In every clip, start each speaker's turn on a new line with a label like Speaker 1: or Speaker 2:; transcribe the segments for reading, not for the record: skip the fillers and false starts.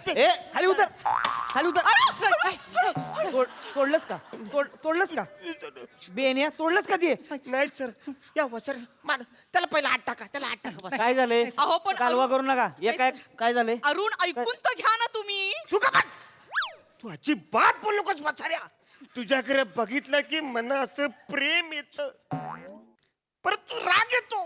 Speaker 1: ते
Speaker 2: ए खाली उतर खाली उतर तोडलंस का तोडलंस का बेन्या तोडलंस का ते
Speaker 1: नाही सर या वसर मान त्याला पहिला आत टाका त्याला आत टाका बस.
Speaker 2: काय झालंय
Speaker 3: अहो, पण
Speaker 2: कालवा करू नका काय झालंय
Speaker 3: अरुण ऐकून तर घ्या ना तुम्ही.
Speaker 1: तू का बघ तू अजिबात बोलू नकोस वसाऱ्या तुझ्याकडे बघितलं की मना असं प्रेम येत परत तू राग येतो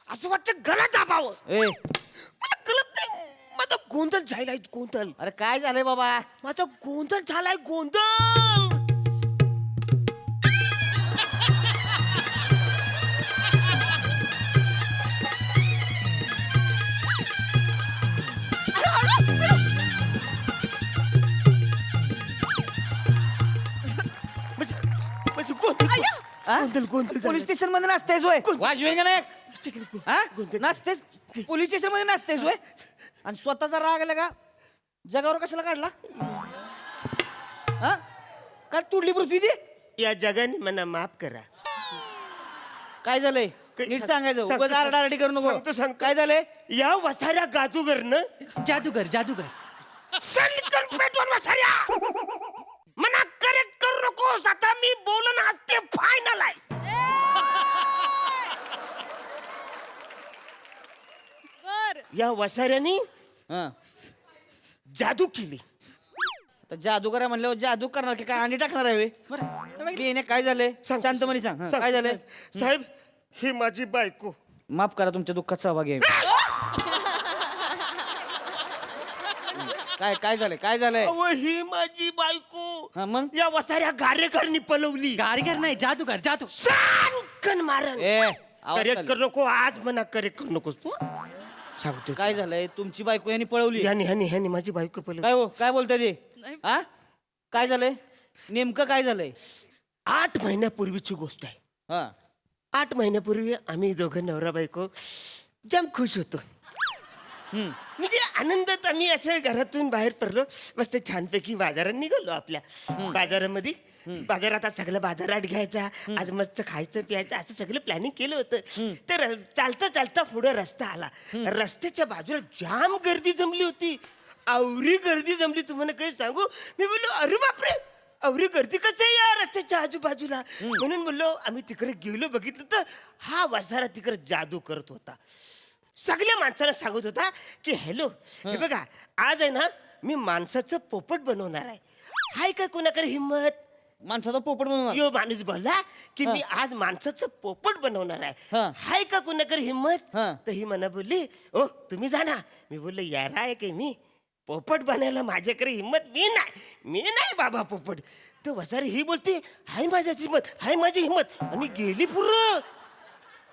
Speaker 1: असं वाटतं गला दाबावं
Speaker 2: ए
Speaker 1: मला कळत नाही माझा गोंधळ झालाय गोंधळ
Speaker 2: अरे काय झालंय बाबा
Speaker 1: माझा गोंधळ झालाय गोंधळ म्हणजे गोंधळ
Speaker 2: हा?
Speaker 1: गोंधळ गोंधळ
Speaker 2: पोलीस स्टेशन मध्ये नसतेस होय वाजवे का नाही हा
Speaker 1: गोंधळ.
Speaker 2: नसतेस पोलीस स्टेशन मध्ये नसतेस होय आणि स्वतःचा राग आला का जगावर कशाला काढला हा का तुडली पृथ्वी ती
Speaker 1: या जगाने मला माफ करा
Speaker 2: काय झालंय
Speaker 1: काय-
Speaker 2: नीट सांगायचं
Speaker 1: सांगतो,
Speaker 2: उगाच आरडाआरडी करू नको
Speaker 1: सांगतो.
Speaker 2: काय झालंय
Speaker 1: या वसाऱ्या गाजूगरनं
Speaker 3: जादूगर जादूगर
Speaker 1: सनकन पेटवून वसाऱ्या मना करेक्ट करू नकोस आता मी बोलन आज ते फायनल आहे
Speaker 3: बर
Speaker 1: या वसाऱ्यानी
Speaker 2: हा
Speaker 1: जादू केली
Speaker 2: तर जादूगर आहे म्हणल्यावर जादू करणार की काय अंडी टाकणार आहे बे काय झालंय
Speaker 1: सांग.
Speaker 2: शांतपणे सांग हा,
Speaker 1: सांग,
Speaker 2: काय झालंय
Speaker 1: साहेब. साहेब ही माझी बायको
Speaker 2: माफ करा तुमच्या दुःखात सहभागी आहे काय झालंय काय झालंय
Speaker 1: अहो ही माझी बायको
Speaker 2: हा मग
Speaker 1: या वसाऱ्या गारेकरनी पलवली
Speaker 3: कारीगर नाही जादूगर जादू
Speaker 1: सनकन मारन
Speaker 2: ए आवाज
Speaker 1: करेक्ट
Speaker 2: चालू.
Speaker 1: करू नको आज मना करेक्ट करू नकोस तू सांगतो
Speaker 2: काय झालंय तुमची बायको यांनी पळवली
Speaker 1: ह्यानी माझी बायको पलवली
Speaker 2: काय हो काय बोलताय ते
Speaker 3: नाही.
Speaker 2: हा काय झालंय नेमकं काय झालंय
Speaker 1: 8 महिन्यापूर्वीची गोष्ट आहे
Speaker 2: हा
Speaker 1: 8 महिन्यापूर्वी आम्ही दोघं नवरा बायको जाम खुश होतो
Speaker 2: हम्म.
Speaker 1: म्हणजे आनंदात आम्ही असं घरातून बाहेर पडलो मस्त छानपैकी बाजारात निघालो आपल्या बाजारामध्ये बाजारात आज सगळं बाजारात घ्यायचा आज मस्त खायचं प्यायचं असं सगळं प्लॅनिंग केलं होतं तर चालता चालता पुढे रस्ता आला रस्त्याच्या बाजूला जाम गर्दी जमली होती आवरी गर्दी जमली तुम्हाला काही सांगू मी बोललो अरे बापरे आवरी गर्दी कसं आहे या रस्त्याच्या आजूबाजूला म्हणून बोललो आम्ही तिकडे गेलो बघितलं तर हा वसारा तिकडे जादू करत होता सगळ्या माणसाला सांगत होता की हॅलो हे बघा आज आहे ना मी माणसाचं पोपट बनवणार आहे हाय का कोणाकडे हिंमत
Speaker 2: माणसाचा पोपट म्हणून
Speaker 1: यो माणूस बोलला की मी आज माणसाचं पोपट बनवणार आहे
Speaker 2: हा.
Speaker 1: हाय का कोणाकडे हिंमत
Speaker 2: हा.
Speaker 1: तर ही म्हणा बोलली ओ तुम्ही जा ना मी बोललो यार आहे की मी पोपट बनायला माझ्याकडे हिंमत मी नाही बाबा पोपट तर वसारी ही बोलते हाय माझ्याची हिंमत हाय माझी हिंमत आणि गेली पुरं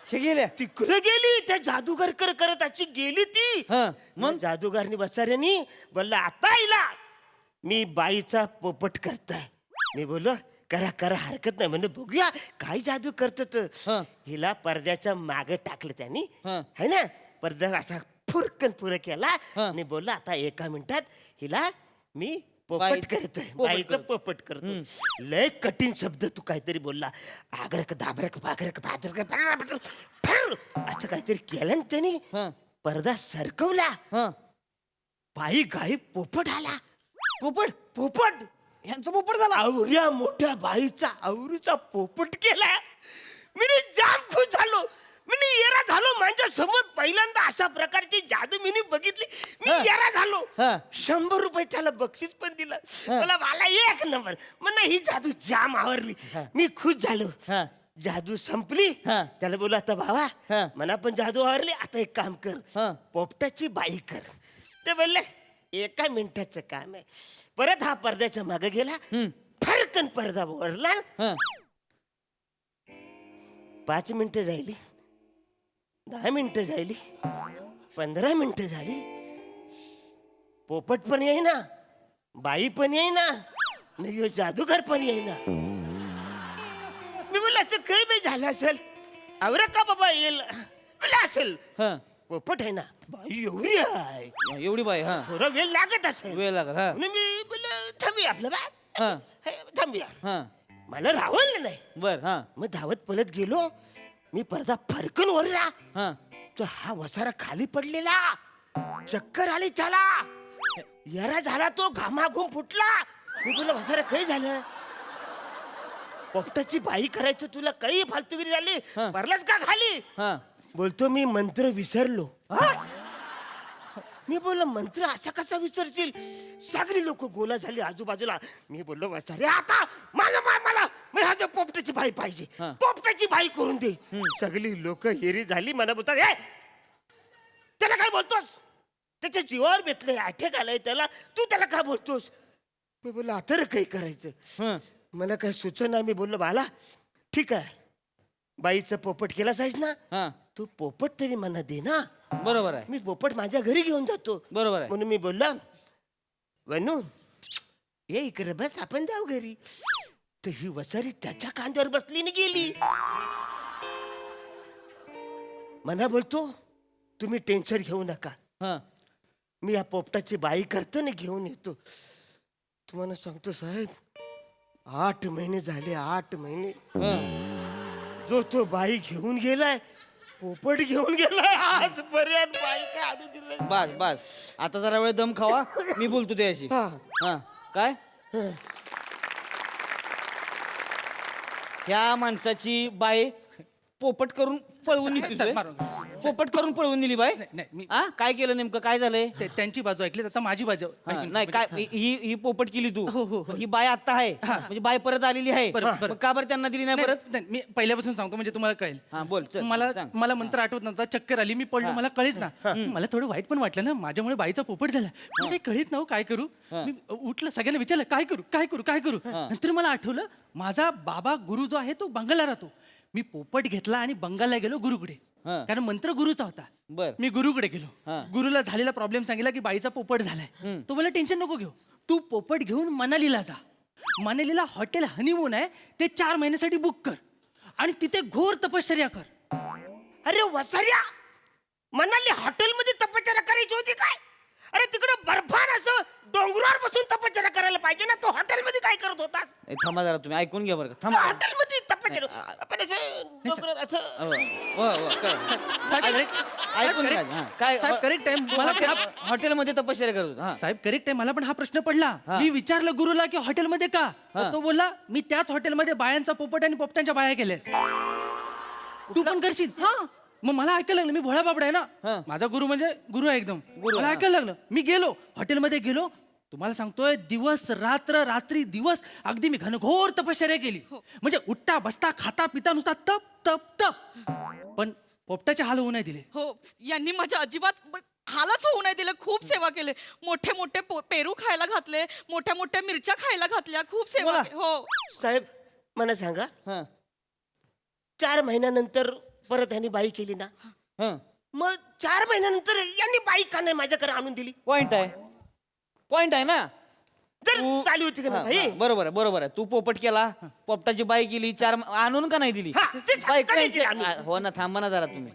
Speaker 2: हे गेल्या
Speaker 1: तिकडे गेली त्या जादूगर करत अशी गेली ती
Speaker 2: हा,
Speaker 1: मग
Speaker 2: मग?
Speaker 1: जादूगारनी बसाऱ्यानी बोलला आता हिला मी बाईचा पोपट करताय मी बोललो करा करा हरकत नाही म्हणजे बघूया काय जादू करतो
Speaker 2: हा.
Speaker 1: हिला पडद्याच्या मागे टाकलं त्यांनी
Speaker 2: हा.
Speaker 1: है ना पडदा असा फुरकन पुरं केला
Speaker 2: हा.
Speaker 1: आणि बोलला आता एका मिनिटात हिला मी पोपट
Speaker 2: बाई-
Speaker 1: करतोय
Speaker 2: पोपट
Speaker 1: बाईचं
Speaker 2: करतो.
Speaker 1: पोपट करतो लय कठीण शब्द तू काहीतरी बोलला आगरक दाबरक बागरक भादरक असं काहीतरी केलं ना त्यांनी
Speaker 2: हा
Speaker 1: पडदा सरकवला
Speaker 2: हा
Speaker 1: बाई गाई पोपट आला
Speaker 2: पोपट
Speaker 1: पोपट
Speaker 2: यांचा पोपट झाला
Speaker 1: आवऱ्या मोठ्या बाईचा आवरीचा पोपट केला मी जाम खुश झालो मी येरा झालो माझ्या समोर पहिल्यांदा अशा प्रकारची जादू मी बघितली मी
Speaker 2: हा.
Speaker 1: येरा झालो
Speaker 2: हा.
Speaker 1: 100 रुपये त्याला बक्षीस पण दिलं
Speaker 2: हा.
Speaker 1: मला 1 नंबर म्हणलं ही जादू जाम आवडली
Speaker 2: हा.
Speaker 1: मी खुश झालो
Speaker 2: हा.
Speaker 1: जादू संपली
Speaker 2: हा.
Speaker 1: त्याला बोला आता भावा
Speaker 2: हा.
Speaker 1: मला पण जादू आवडली आता एक काम कर
Speaker 2: हा.
Speaker 1: पोपटाची बाई कर ते बोलले 1 मिनिटाचं काम आहे परत हा पडद्याच्या मागे गेला फरकन पडदा वरला
Speaker 2: हा
Speaker 1: 5 मिनिटं झाली 10 मिनिटं झाली 15 मिनिटं झाली पोपट पण येईना बाई पण येईना नाही जादूगर पण येईना मी बोल असं काही बी झालं असेल आवरा का बाबा येईल बोला असेल
Speaker 2: हा
Speaker 1: पोपट आहे ना बाई एवढी आहे
Speaker 2: एवढी बाई हा
Speaker 1: थोडा वेळ लागत असेल
Speaker 2: वेळ लागत हा
Speaker 1: म्हणून मी बोल थांबूया आपलं बा
Speaker 2: हा
Speaker 1: थांबूया
Speaker 2: हा
Speaker 1: मला रावलं नाही
Speaker 2: बर हा
Speaker 1: मग धावत पळत गेलो मी पडदा फरकन वरला
Speaker 2: हा
Speaker 1: तो हा वसारा खाली पडलेला चक्कर आली त्याला यारा झाला तो घामाघूम फुटला. मी बोललो म्हातारा काही झालं? पोपटाची बाई करायचं तुला काही फालतूगिरी झाली?
Speaker 2: हा.
Speaker 1: भरलाच का खाली?
Speaker 2: हा
Speaker 1: बोलतो मी मंत्र विसरलो.
Speaker 2: हा?
Speaker 1: मी बोललो मंत्र असा कसा विसरशील? सगळी लोक गोला झाली आजूबाजूला. मी बोललो म्हातारे आता मला ह्या पोपटाची बाई पाहिजे.
Speaker 2: हा.
Speaker 1: पोपटाची बाई करून दे. सगळी लोक हेरी झाली. मला बोलतात "ए, त्याला काय बोलतोस? त्याच्या जीवावर बेतलंय, अटॅक आलाय त्याला, तू त्याला काय बोलतोस?" मी बोललो आता रे काही करायचं.
Speaker 2: हं.
Speaker 1: मला काही सुचना. मी बोललो बाला ठीक आहे, बाईचं पोपट केला साईज ना,
Speaker 2: हा
Speaker 1: तू पोपट तरी मला दे ना.
Speaker 2: बरोबर आहे
Speaker 1: मी पोपट माझ्या घरी घेऊन जातो.
Speaker 2: बरोबर आहे
Speaker 1: म्हणून मी बोलला वनू ये इकडे बस, आपण जाऊ घरी. तर ही वसारी त्याच्या खांद्यावर बसली आणि गेली. मला बोलतो तुम्ही टेन्शन घेऊ नका,
Speaker 2: हा
Speaker 1: मी या पोपटाची बाई करतो ना घेऊन येतो. तुम्हाला सांगतो साहेब 8 महिने झाले, 8 महिने
Speaker 2: हं.
Speaker 1: जो तो बाई घेऊन गेलाय, पोपट घेऊन गेलाय. आजपर्यंत बाई काय आणू दिलं.
Speaker 2: बस बस आता जरा वेळ दम खावा, मी बोलतो त्याशी.
Speaker 1: हा.
Speaker 2: हा काय
Speaker 1: हं.
Speaker 2: ह्या माणसाची बाई पोपट करून पळवून नेली
Speaker 4: साहेब,
Speaker 2: तुझे?
Speaker 4: मारून.
Speaker 2: पोपट करून पळवून नेली बाई?
Speaker 4: नाही, मी-
Speaker 2: हा काय केलं नेमकं, काय झालंय?
Speaker 4: त्यांची बाजू ऐकली आता माझी बाजू
Speaker 2: हा,
Speaker 4: ऐकून
Speaker 2: नाही काय ही पोपट केली तू?
Speaker 4: हो, हो, हो.
Speaker 2: ही बाय आता आहे म्हणजे बाय परत आलेली आहे.
Speaker 4: बरोबर, बरोबर.
Speaker 2: मग का बरं त्यांना दिली नाही
Speaker 4: नाही,
Speaker 2: परत?
Speaker 4: नाही, मी पहिल्यापासून सांगतो म्हणजे तुम्हाला कळेल.
Speaker 2: हा बोल चल,
Speaker 4: मला
Speaker 2: सांग.
Speaker 4: मला मंत्र आठवत नव्हता, चक्कर आली, मी पडलो, मला कळेच ना. मला थोडं वाईट पण वाटलं ना, माझ्यामुळे बाईचा पोपट झाला. मला काही कळेच ना हो, काय करू. मी उठलं, सगळ्यांना विचारलं काय करू काय करू काय करू. नंतर मला आठवलं माझा बाबा गुरु जो आहे तो बंगालला राहतो. मी पोपट घेतला आणि बंगालला गेलो गुरुकडे,
Speaker 2: हा.
Speaker 4: कारण मंत्र गुरुचा होता.
Speaker 2: बर.
Speaker 4: मी गुरुकडे गेलो,
Speaker 2: हा.
Speaker 4: गुरुला झालेला प्रॉब्लेम सांगितला की बाईचा पोपट झालाय. तो मला टेन्शन नको घेऊ, तू पोपट घेऊन मनालीला जा. मनालीला हॉटेल हनीमून आहे, ते 4 महिन्यासाठी बुक कर आणि तिथे घोर तपश्चर्या कर.
Speaker 1: अरे वसाऱ्या, मनाली हॉटेलमध्ये तपश्चर्या करायची होती काय? अरे तिकडे बर्फान असं डोंगरावर बसून तपश्चर्या करायला पाहिजे ना. तो हॉटेलमध्ये काय करत होतास?
Speaker 2: ए, थांबा जरा, तुम्ही ऐकून घ्या बरं का. थांबा.
Speaker 1: हॉटेलमध्ये तपश्चर्या आपण असं डोंगरावर असं.
Speaker 2: हो, हो, हो, कळलं.
Speaker 4: साहेब,
Speaker 2: ऐकून घ्या. हा, काय
Speaker 4: साहेब, correct आहे. मला
Speaker 2: हॉटेलमध्ये तपश्चर्या करत होता. हा.
Speaker 4: साहेब करेक्ट आहे, मला पण हा प्रश्न पडला.
Speaker 2: हा.
Speaker 4: मी विचारलं गुरुला की हॉटेलमध्ये का, तर
Speaker 2: हा.
Speaker 4: तो बोलला मी त्याच हॉटेलमध्ये बायांचा पोपट आणि पोपटांच्या बाया केल्या. तू पण करशील? हा. मग मला ऐकायला लागलं, मी भोळा बाबडा आहे
Speaker 2: हा.
Speaker 4: ना, माझा गुरु म्हणजे गुरु आहे एकदम.
Speaker 2: गुरु,
Speaker 4: मला
Speaker 2: हा.
Speaker 4: ऐकायला लागलं, मी गेलो हॉटेलमध्ये गेलो, तुम्हाला सांगतोय दिवस रात्र रात्री दिवस अगदी मी घनघोर तपश्चर्या केली. म्हणजे उठता बसता खाता पिता नुसता तप तप तप, पण पोपटाचे हाल होऊ नाही दिले.
Speaker 3: हो यांनी माझ्या अजिबात हालच होऊ नाही दिलं. खूप सेवा केले, मोठे मोठे पेरू खायला घातले, मोठ्या मोठ्या मिरच्या खायला घातल्या, खूप सेवा
Speaker 2: बोला.
Speaker 3: हो.
Speaker 1: साहेब मला सांगा,
Speaker 2: हा.
Speaker 1: 4 महिन्यानंतर परत यांनी बाई केली ना,
Speaker 2: हा.
Speaker 1: मग 4 महिन्यानंतर यांनी बाई का नाही माझ्याकडे आणून दिली?
Speaker 2: पॉइंट आहे, पॉइंट आहे ना.
Speaker 1: जर
Speaker 2: तू-
Speaker 1: चालू होती का
Speaker 2: हा,
Speaker 1: ना बाई?
Speaker 2: हा, बरोबर आहे, बरोबर आहे. तू पोपट केला, पोपटाची बाई केली, 4 आणून का नाही दिली?
Speaker 1: हा, तेच
Speaker 2: बाई
Speaker 1: का नाही दिली आणून?
Speaker 2: हो ना, थांबा ना जरा तुम्ही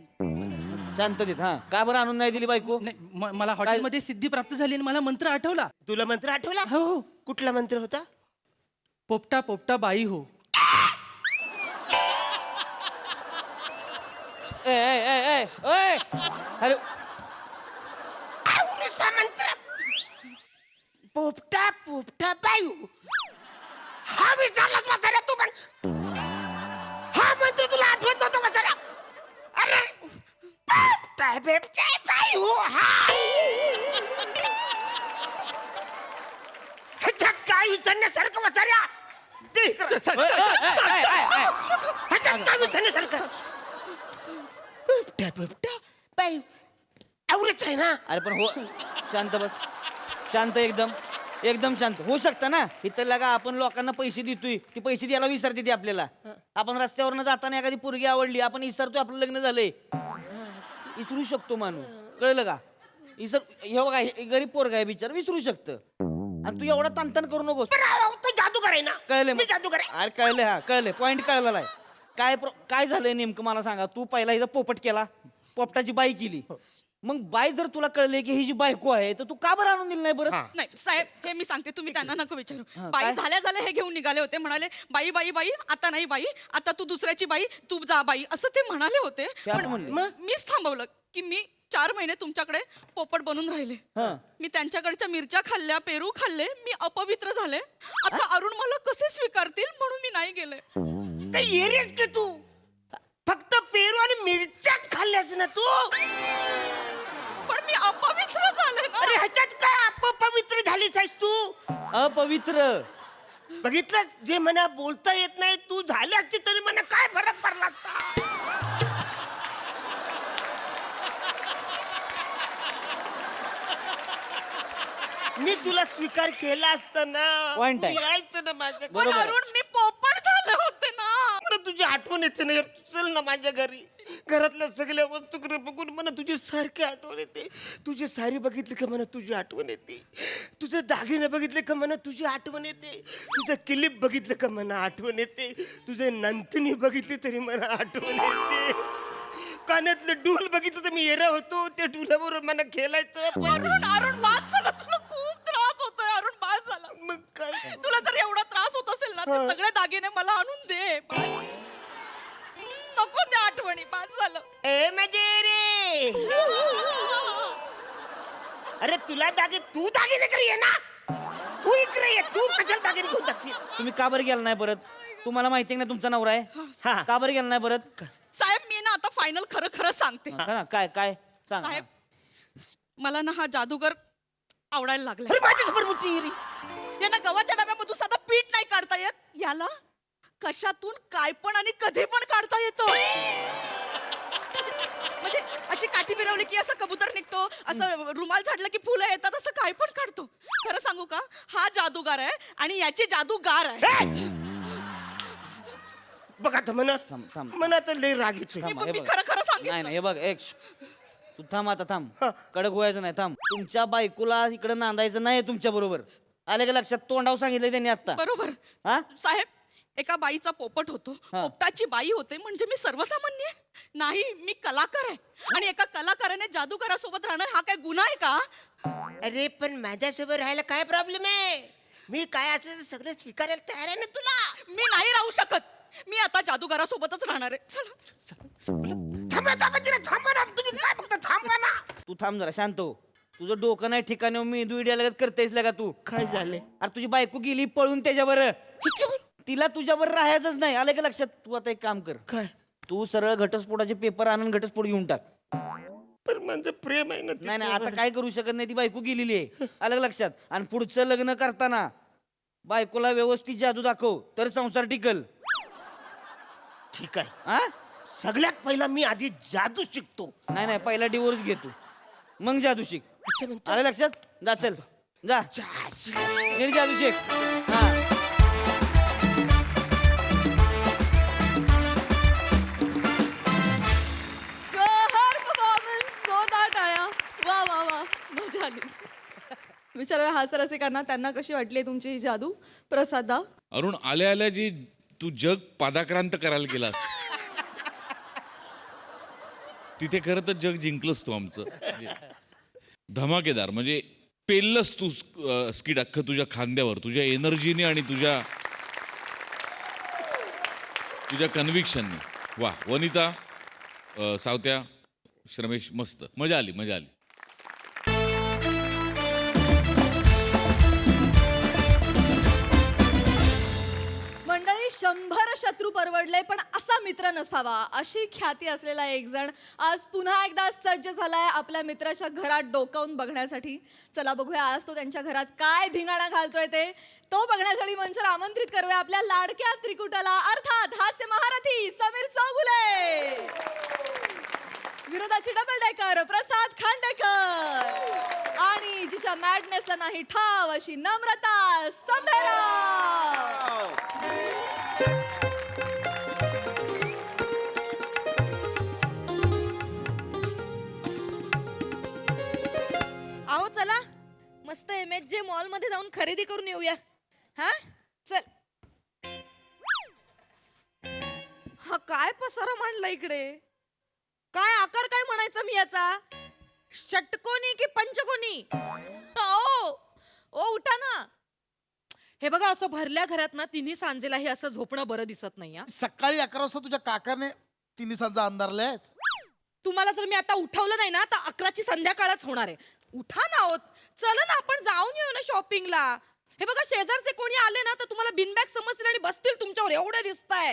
Speaker 2: शांततेत. हा का बरं आणून नाही दिली बायको?
Speaker 4: नाही, मला हॉटेलमध्ये सिद्धी प्राप्त झाली आणि मला मंत्र आठवला.
Speaker 1: तुला मंत्र आठवला?
Speaker 4: हो हो,
Speaker 1: कुठला मंत्र होता?
Speaker 4: पोपटा पोपटा बाई हो.
Speaker 2: ए ए ए ए ए अरे
Speaker 1: आवडीचा मंत्र पोपटा पोपटा बायू. हा विचारलाच म्हाताऱ्या तू पण? हा मंत्र तुला आठवत नव्हता म्हाताऱ्या? अरे पोपटा पोपटा बायू, हा ह्याच्यात काय विचारण्यासारखं म्हाताऱ्या? दे इकडं. ह्याच्यात काय विचारण्यासारखं? पोपटा पोपटा बायू आवडीच आहे ना.
Speaker 2: अरे पण हो, शांत बस, शांत, एकदम एकदम शांत होऊ शकता ना. इथं लगा आपण लोकांना पैसे देतोय, ती पैसे द्यायला विसरते ती आपल्याला. आपण रस्त्यावरनं जाताना एखादी पोरगी आवडली, आपण विसरतो आपलं लग्न झालंय. विसरू शकतो माणूस, कळलं का? हे बघा, हे गरीब पोरगा आहे बिचार, विसरू शकतं. आणि तू एवढा ताणताण करू नकोस.
Speaker 1: तू जादूगर आहे ना?
Speaker 2: कळले
Speaker 1: मी जादूगर आहे.
Speaker 2: अरे कळले, हा कळले, पॉइंट कळलेला आहे. काय झालंय नेमकं मला सांगा. तू पहिला हिचा पोपट केला, पोपटाची बाई केली, मग बाई जर तुला कळले की ही जी बायको आहे तर तू का बरं आणून दिली नाही बरं?
Speaker 1: हा.
Speaker 3: नाही साहेब हे मी सांगते तुम्ही त्यांना नको
Speaker 2: हा,
Speaker 3: विचारू
Speaker 2: काय?
Speaker 3: बाई झाल्या हे घेऊन निघाले होते म्हणाले बाई बाई बाई आता नाही बाई आता तू दुसऱ्याची बाई तू जा बाई असं ते म्हणाले होते
Speaker 2: ते असं म्हणले?
Speaker 3: मग मीच थांबवलं की मी 4 महिने तुमच्याकडे पोपट बनून राहिले
Speaker 2: हा.
Speaker 3: मी त्यांच्याकडच्या मिरच्या खाल्ल्या पेरू खाल्ले मी अपवित्र झाले आता अरुण मला कसे स्वीकारतील म्हणून मी नाही गेले
Speaker 1: काय येरेच की तू फक्त पेरू आणि मिरच्याच खाल्ल्यास ना तू.
Speaker 3: पण मी अपवित्र झाले ना
Speaker 1: अरे ह्याच्यात काय अपवित्र झालीस आहेस तू.
Speaker 2: अपवित्र.
Speaker 1: बघितलंस जे मला बोलता येत नाही तू झाली असती तरी मला काय फरक पडला असता. मी तुला स्वीकार केला असता ना.
Speaker 2: Point आहे.
Speaker 1: तू यायचं ना माझ्या
Speaker 3: पण
Speaker 2: बरोबर आहे.
Speaker 3: अरुण मी पोपट झाले होते ना
Speaker 1: मला तुझी आठवण येते ना यार. चल ना माझ्या घरी. घरातल्या सगळ्या वस्तूकडे बघून मला तुझी सारखी आठवण येते. तुझे साडी बघितली का मला तुझी आठवण येते. तुझे दागिने बघितले का मला तुझी आठवण येते. तुझं क्लिप बघितलं का मला आठवण येते. तुझे नंतनी बघितली तरी मला आठवण येते. कानातलं डूल बघितलं तर मी येरा होतो त्या डुलाबरोबर मला खेळायचं.
Speaker 3: अरुण अरुण बाद झाला तुला खूप त्रास होतोय अरुण बाद झाला
Speaker 1: मग काय
Speaker 3: तुला जर एवढा त्रास होत असेल ना तर सगळे दागिने मला आणून दे बास. नको त्या आठवणी बाद झालं
Speaker 1: ए मजे रे. अरे तुला तू दागिने कर ये ना. तू इकडे ये. तू कशाला दागिने घेऊन जाशील.
Speaker 2: तुम्ही का बरं गेला नाही परत? तुम्हाला माहिती आहे ना तुमचा नवरा आहे.
Speaker 1: हा.
Speaker 2: का बरं गेला नाही परत?
Speaker 3: साहेब मी ना आता फायनल खरं खरं सांगते
Speaker 2: हा ना, काय काय सांग.
Speaker 3: साहेब मला ना हा जादूगर आवडायला लागलाय
Speaker 1: अरे माझ्यासमोर बोलती येरी.
Speaker 3: यांना गव्हाच्या डब्यामधून साधा पीठ नाही काढता येत याला कशातून काय पण आणि कधी पण काढता येतं म्हणजे अशी काठी फिरवली की असं कबूतर निघतो असं रुमाल झाडलं की फुलं येतात असं काय पण काढतो खरं सांगू का हा जादूगार आहे आणि याची जादूगार आहे
Speaker 1: बघा तर म्हणा
Speaker 2: थांब, थांब.
Speaker 1: मना तर लय राग येतोय.
Speaker 2: थांब,
Speaker 3: मी
Speaker 2: हे बघ.
Speaker 3: खरं खरं सांगितलं.
Speaker 2: नाही नाही हे बघ एक तू थांब आता थांब. कडक व्हायचं नाही थांब. तुमच्या बायकोला इकडे नांदायचं नाही तुमच्या बरोबर. आले का लक्षात? तोंडावर सांगितलं त्यांनी आता.
Speaker 3: बरोबर
Speaker 2: हा
Speaker 3: साहेब एका बाईचा पोपट होतो
Speaker 2: हा.
Speaker 3: पोपटाची बाई होते म्हणजे मी सर्वसामान्य आहे? नाही मी कलाकार आहे आणि एका कलाकाराने जादूगारासोबत राहणं हा काय गुन्हा आहे का
Speaker 1: अरे पण माझ्यासोबत राहायला काय प्रॉब्लेम आहे. मी काय असेल ते सगळे स्वीकारायला तयार आहे ना तुला.
Speaker 3: मी नाही राहू शकत मी आता जादूगारासोबतच राहणार आहे चला
Speaker 1: थांबा थांबा तिला थांबा ना. तुम्ही काय बघता थांबा ना.
Speaker 2: तू थांब जरा शांत हो. तुझं डोकं नाही ठिकाणी मी दुईड्या लगत करतेस का तू?
Speaker 1: काय झाले
Speaker 2: अरे तुझी बायको गेली पळून त्याच्यावर. तिला तुझ्यावर राहायचंच नाही. आलं का लक्षात? तू आता एक काम कर.
Speaker 1: काय
Speaker 2: तू सरळ घटस्फोटाचे पेपर आणून घटस्फोट घेऊन टाक.
Speaker 1: पण माझं प्रेम आहे ना
Speaker 2: नाही नाही आता
Speaker 1: तिच्यावर.
Speaker 2: काय करू शकत नाही. ती बायको गेलेली आहे. आलं का लक्षात? आणि पुढचं लग्न करताना बायकोला व्यवस्थित जादू दाखव तर संसार टिकल.
Speaker 1: ठीक आहे.
Speaker 2: हा
Speaker 1: सगळ्यात पहिला मी आधी जादू शिकतो.
Speaker 2: नाही नाही पहिला डिवोर्स घे तू मग जादू शिक.
Speaker 1: असं म्हणतो.
Speaker 2: आलं लक्षात? जा चल जा नीट जादू शिक. हा
Speaker 5: जोरदार टाळ्या वा वा वा मजा आली विचारूया हास्यरसिकांना त्यांना कशी वाटली तुमची ही जादू प्रसादा
Speaker 6: अरुण आल्या आल्या जी तू जग पादाक्रांत करायला गेलास तिथे खरं तर जग जिंकलंस तू आमचं. म्हणजे धमाकेदार म्हणजे पेललंस तू स्किट अख्खं तुझ्या खांद्यावर तुझ्या एनर्जीने आणि तुझ्या कन्व्हिक्शनने. वा वनिता सावत्या श्रमेश मस्त मजा आली मजा आली.
Speaker 5: मंडळी 100 शत्रू परवडले पण असा मित्र नसावा अशी ख्याती असलेला एक जण आज पुन्हा एकदा सज्ज झालाय आपल्या मित्राच्या घरात डोकावून बघण्यासाठी. चला बघूया आज तो त्यांच्या घरात काय धिंगाणा घालतोय ते. तो बघण्यासाठी मंचावर आमंत्रित करूया आपल्या लाडक्या त्रिकुटाला अर्थात हास्य महारथी समीर चौगुले, विरोधाची डबल डेकर प्रसाद खांडेकर आणि जिच्या मॅडनेसला नाही ठाव अशी नम्रता संभेराव.
Speaker 7: आओ चला मस्त MHJ मॉल मध्ये जाऊन खरेदी करून येऊया. हा चल. हा काय पसारा मांडला इकडे. काय आकार काय म्हणायचा मी याचा. षटकोनी की पंचकोनी? ओ उठा ना. हे बघा, असं भरल्या घरात ना तिन्ही सांजेला हे असं झोपणं बरं दिसत नाही हा.
Speaker 8: सकाळी 11 वाजता तुझ्या काकाने तिन्ही सांजा अंधारल्या आहेत.
Speaker 7: तुम्हाला जर मी आता उठवलं नाही ना तर 11ची संध्याकाळच होणार आहे. उठा ना हो. चला ना आपण जाऊन येऊ ना शॉपिंगला. हे बघा, शेजारचे कोणी आले ना तर तुम्हाला बिनबॅग समजतील आणि बसतील तुमच्यावर. एवढं दिसतंय.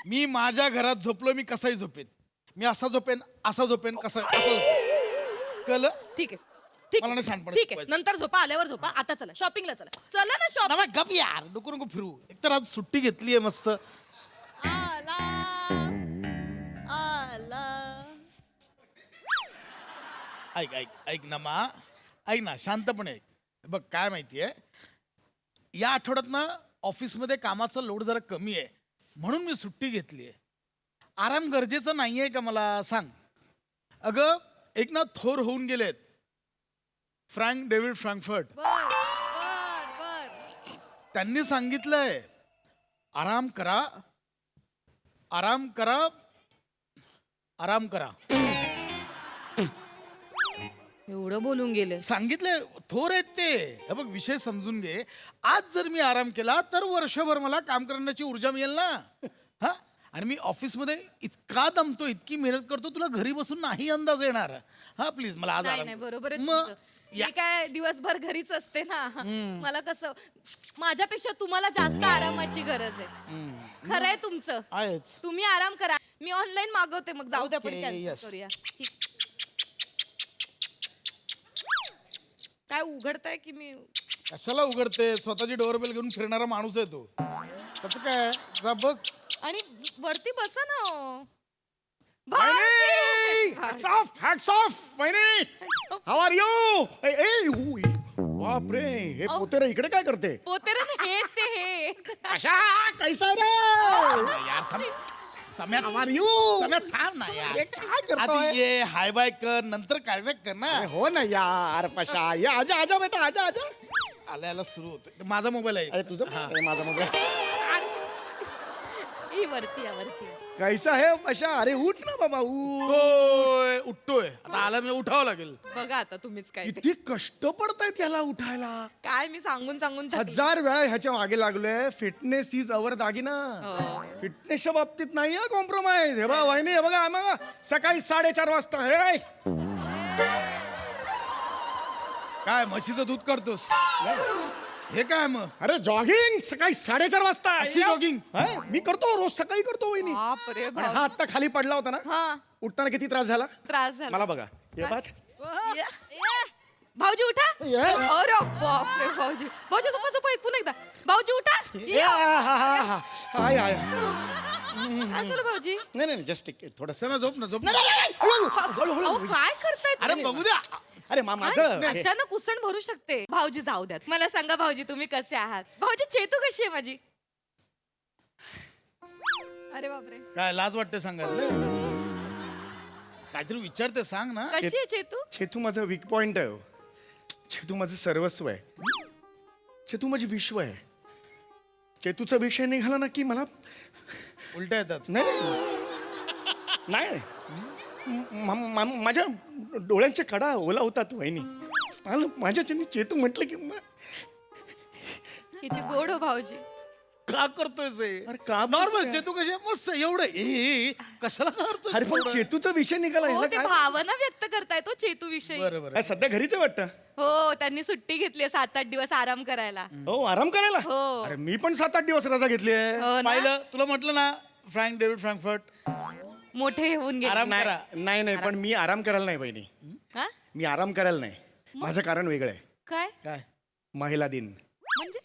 Speaker 8: मी माझ्या घरात झोपलो, मी कसाही झोपेन. मी असा झोपेन, असा झोपेन, असं झोपेन. कळलं?
Speaker 7: ठीक आहे, ठीक
Speaker 8: मला
Speaker 7: आहे,
Speaker 8: नाही शहाणपणी
Speaker 7: ठीक आहे.
Speaker 8: शिकवायचं.
Speaker 7: नंतर झोपा, आल्यावर झोपा. आता चला शॉपिंगला चला. चला ना शॉपिंग.
Speaker 8: नवा गप यार, नको फिरू. एकतर आज सुट्टी घेतलीये मस्त.
Speaker 5: आला आला.
Speaker 8: ऐक ऐक ऐक ना मा, ऐक ना, शांतपणे ऐक. बघ काय माहितीये, या आठवड्यात ना ऑफिसमध्ये कामाचा लोड जरा कमी आहे, म्हणून मी सुट्टी घेतलीये. आराम गरजेचा नाहीये का मला सांग. अगं एक ना थोर होऊन गेलेत, फ्रँक डेव्हिड फ्रँकफर्ट.
Speaker 5: बर बर बर.
Speaker 8: त्यांनी सांगितलंय आराम करा, आराम करा, आराम करा.
Speaker 7: एवढं बोलून गेले.
Speaker 8: सांगितलंय, थोर आहेत ते. हे बघ विषय समजून घे. आज जर मी आराम केला तर वर्षभर मला काम करण्याची ऊर्जा मिळेल ना. हा, आणि मी ऑफिसमध्ये इतका दमतो, इतकी मेहनत करतो, तुला घरी बसून नाही अंदाज येणार. हा प्लीज मला आज
Speaker 7: नाही
Speaker 8: आराम
Speaker 7: नाही,
Speaker 8: कर.
Speaker 7: बरोबर आहे
Speaker 8: मग
Speaker 7: तुमचं.
Speaker 8: या-
Speaker 7: मी काय दिवसभर घरीच असते ना. मला कसं, माझ्यापेक्षा तुम्हाला जास्त आरामाची गरज आहे. खरं आहे तुमचं.
Speaker 8: आहेच.
Speaker 7: तुम्ही आराम करा, मी ऑनलाईन मागवते. मग जाऊ द्या, पण
Speaker 8: Okay,
Speaker 7: cancel
Speaker 8: yes.
Speaker 7: करूया. ठीक. काय उघडताय की मी?
Speaker 8: कशाला उघडते, स्वतःची डोअरबेल घेऊन फिरणारा माणूस आहे तो. त्याचं काय, जा बघ.
Speaker 7: आणि वरती बसा ना हो.
Speaker 9: Hats off, hats off, वहिनी. How are you? बापरे, हे पोतेरे इकडे काय करते?
Speaker 7: पोतेरे हे ते हे.
Speaker 9: कशा कैसा रे?
Speaker 8: यार सम्या,
Speaker 9: How are you?
Speaker 8: सम्या थांब ना यार.
Speaker 9: हे काय करतोय?
Speaker 8: आधी ये, हाय बाय कर, नंतर कनेक्ट कर ना.
Speaker 9: अरे हो ना यार, पशा ये, आजा आजा बेटा, आजा आजा.
Speaker 8: आला याला सुरू होतं. माझा मोबाईल आहे.
Speaker 9: अरे तुझं अरे माझा मोबाईल.
Speaker 7: ही वरती या, वरती या.
Speaker 9: कैसा है पशा? अरे उठ ना बाबा, उठ.
Speaker 8: उठतोय उठतोय, आता आला मी उठावं लागेल.
Speaker 7: बघा आता तुम्हीच काय ते.
Speaker 9: किती कष्ट पडतायत याला उठायला.
Speaker 7: काय मी सांगून सांगून थकले.
Speaker 9: 1000 वेळा ह्याच्या मागे लागलोय. फिटनेस इज अवर दागिना. फिटनेसच्या बाबतीत नाही हा कॉम्प्रोमाइज. हे बघा वहिनी, हे बघा मग सकाळी 4:30 वाजता हे
Speaker 8: काय म्हशीचं दूध करतोस? हे काय मग?
Speaker 9: अरे जॉगिंग सकाळी 4:30 वाजता.
Speaker 8: अशी jogging?
Speaker 9: हा, मी करतो रोज सकाळी करतो वहिनी.
Speaker 7: बापरे
Speaker 9: आणि
Speaker 7: बाप.
Speaker 9: हा आत्ता खाली पडला होता ना,
Speaker 7: हा,
Speaker 9: उठताना किती त्रास झाला
Speaker 7: त्रास झाला.
Speaker 9: मला बघा. हे पाहत
Speaker 7: या. भाऊजी उठा. अरे बापरे भाऊजी. भाऊजी झोपा झोपा, एक पुन्हा एकदा. भाऊजी उठा. या.
Speaker 9: हाय हाय.
Speaker 7: काय झालं भाऊजी?
Speaker 9: नाही नाही जस्ट थोडस.
Speaker 8: समय झोप ना, झोप ना.
Speaker 7: अहो, काय करताय
Speaker 8: अरे
Speaker 7: तुम्ही?
Speaker 8: बघू द्या.
Speaker 9: अरे माझं हे-
Speaker 7: अचानक उसण भरू शकते. भाऊजी जाऊ द्यात. मला सांगा भाऊजी, तुम्ही कसे आहात? भाऊजी, चेतू कशी आहे माझी?
Speaker 5: अरे बापरे.
Speaker 8: काय लाज वाटते सांगायला? काहीतरी विचारते, सांग ना.
Speaker 7: कशी आहे चेतू?
Speaker 9: छेतू माझं वीक पॉइंट आहे. छेतू माझं सर्वस्व आहे. छेतू माझी विश्व आहे. चेतूचा विषय निघाला ना की मला
Speaker 8: उलट्या येतात.
Speaker 9: नाही माझ्या डोळ्यांच्या कडा ओला होतात वहिनी. माझ्याच्यानी चेतू म्हटलं की
Speaker 7: किती गोड हो भाऊजी.
Speaker 8: का करतोय से?
Speaker 9: अरे का
Speaker 8: नॉर्मल चेतू कशी आहे? मस्त एवढं कशाला करतोय?
Speaker 9: अरे पण चेतूचा विषय निघाला
Speaker 7: हो,
Speaker 9: ह्याला
Speaker 7: ते
Speaker 9: काय?
Speaker 7: भावना व्यक्त करताय तो चेतू विषयी.
Speaker 8: बरोबर.
Speaker 9: काय सध्या घरीच आहे वाटतं.
Speaker 7: हो, त्यांनी सुट्टी घेतली 7-8 दिवस आराम करायला.
Speaker 9: हो आराम करायला.
Speaker 7: हो.
Speaker 9: अरे मी पण 7-8 दिवस रजा घेतली आहे.
Speaker 7: हो ना?
Speaker 8: पाहिलं, तुला म्हटलं ना, फ्रँक डेव्हिड फ्रँकफर्ट.
Speaker 7: मोठे होऊन गेले.
Speaker 8: आराम करा.
Speaker 9: नाही पण मी आराम करायला नाही बहिणी.
Speaker 7: हा?
Speaker 9: मी आराम करायला नाही. माझं कारण वेगळं आहे.
Speaker 7: काय
Speaker 8: काय?
Speaker 9: महिला दिन.
Speaker 7: म्हणजे?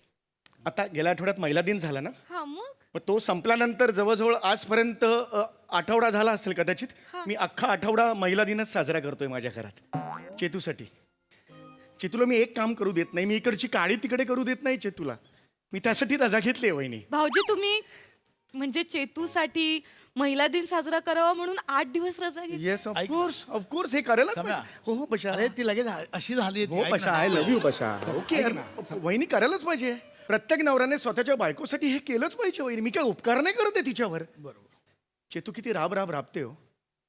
Speaker 9: आता गेल्या आठवड्यात महिला दिन झाला ना,
Speaker 7: हा, मग
Speaker 9: मग तो संपल्यानंतर जवळजवळ आजपर्यंत आठवडा झाला असेल कदाचित. मी अख्खा आठवडा महिला दिनच साजरा करतोय माझ्या घरात चेतूसाठी. चेतूला मी एक काम करू देत नाही. मी इकडची काळी तिकडे करू देत नाही चेतूला. मी त्यासाठी रजा घेतली आहे वहिनी.
Speaker 7: भाऊजी, तुम्ही म्हणजे चेतूसाठी महिला दिन साजरा करावा म्हणून 8 दिवस रजा घेतली?
Speaker 9: येस ऑफकोर्स हे करायलाच
Speaker 8: सम्या.
Speaker 9: पाहिजे. हो हो पशा.
Speaker 8: अरे ती लगेच अशी झाली
Speaker 9: हो Pasha, I love you Pasha. Okay
Speaker 8: ऐक ना.
Speaker 9: वहिनी करायलाच पाहिजे. प्रत्येक नवऱ्याने स्वतःच्या बायकोसाठी हे केलंच पाहिजे वहिनी. मी काय उपकार नाही करत आहे तिच्यावर.
Speaker 8: बरोबर.
Speaker 9: चेतू किती राब राबते हो.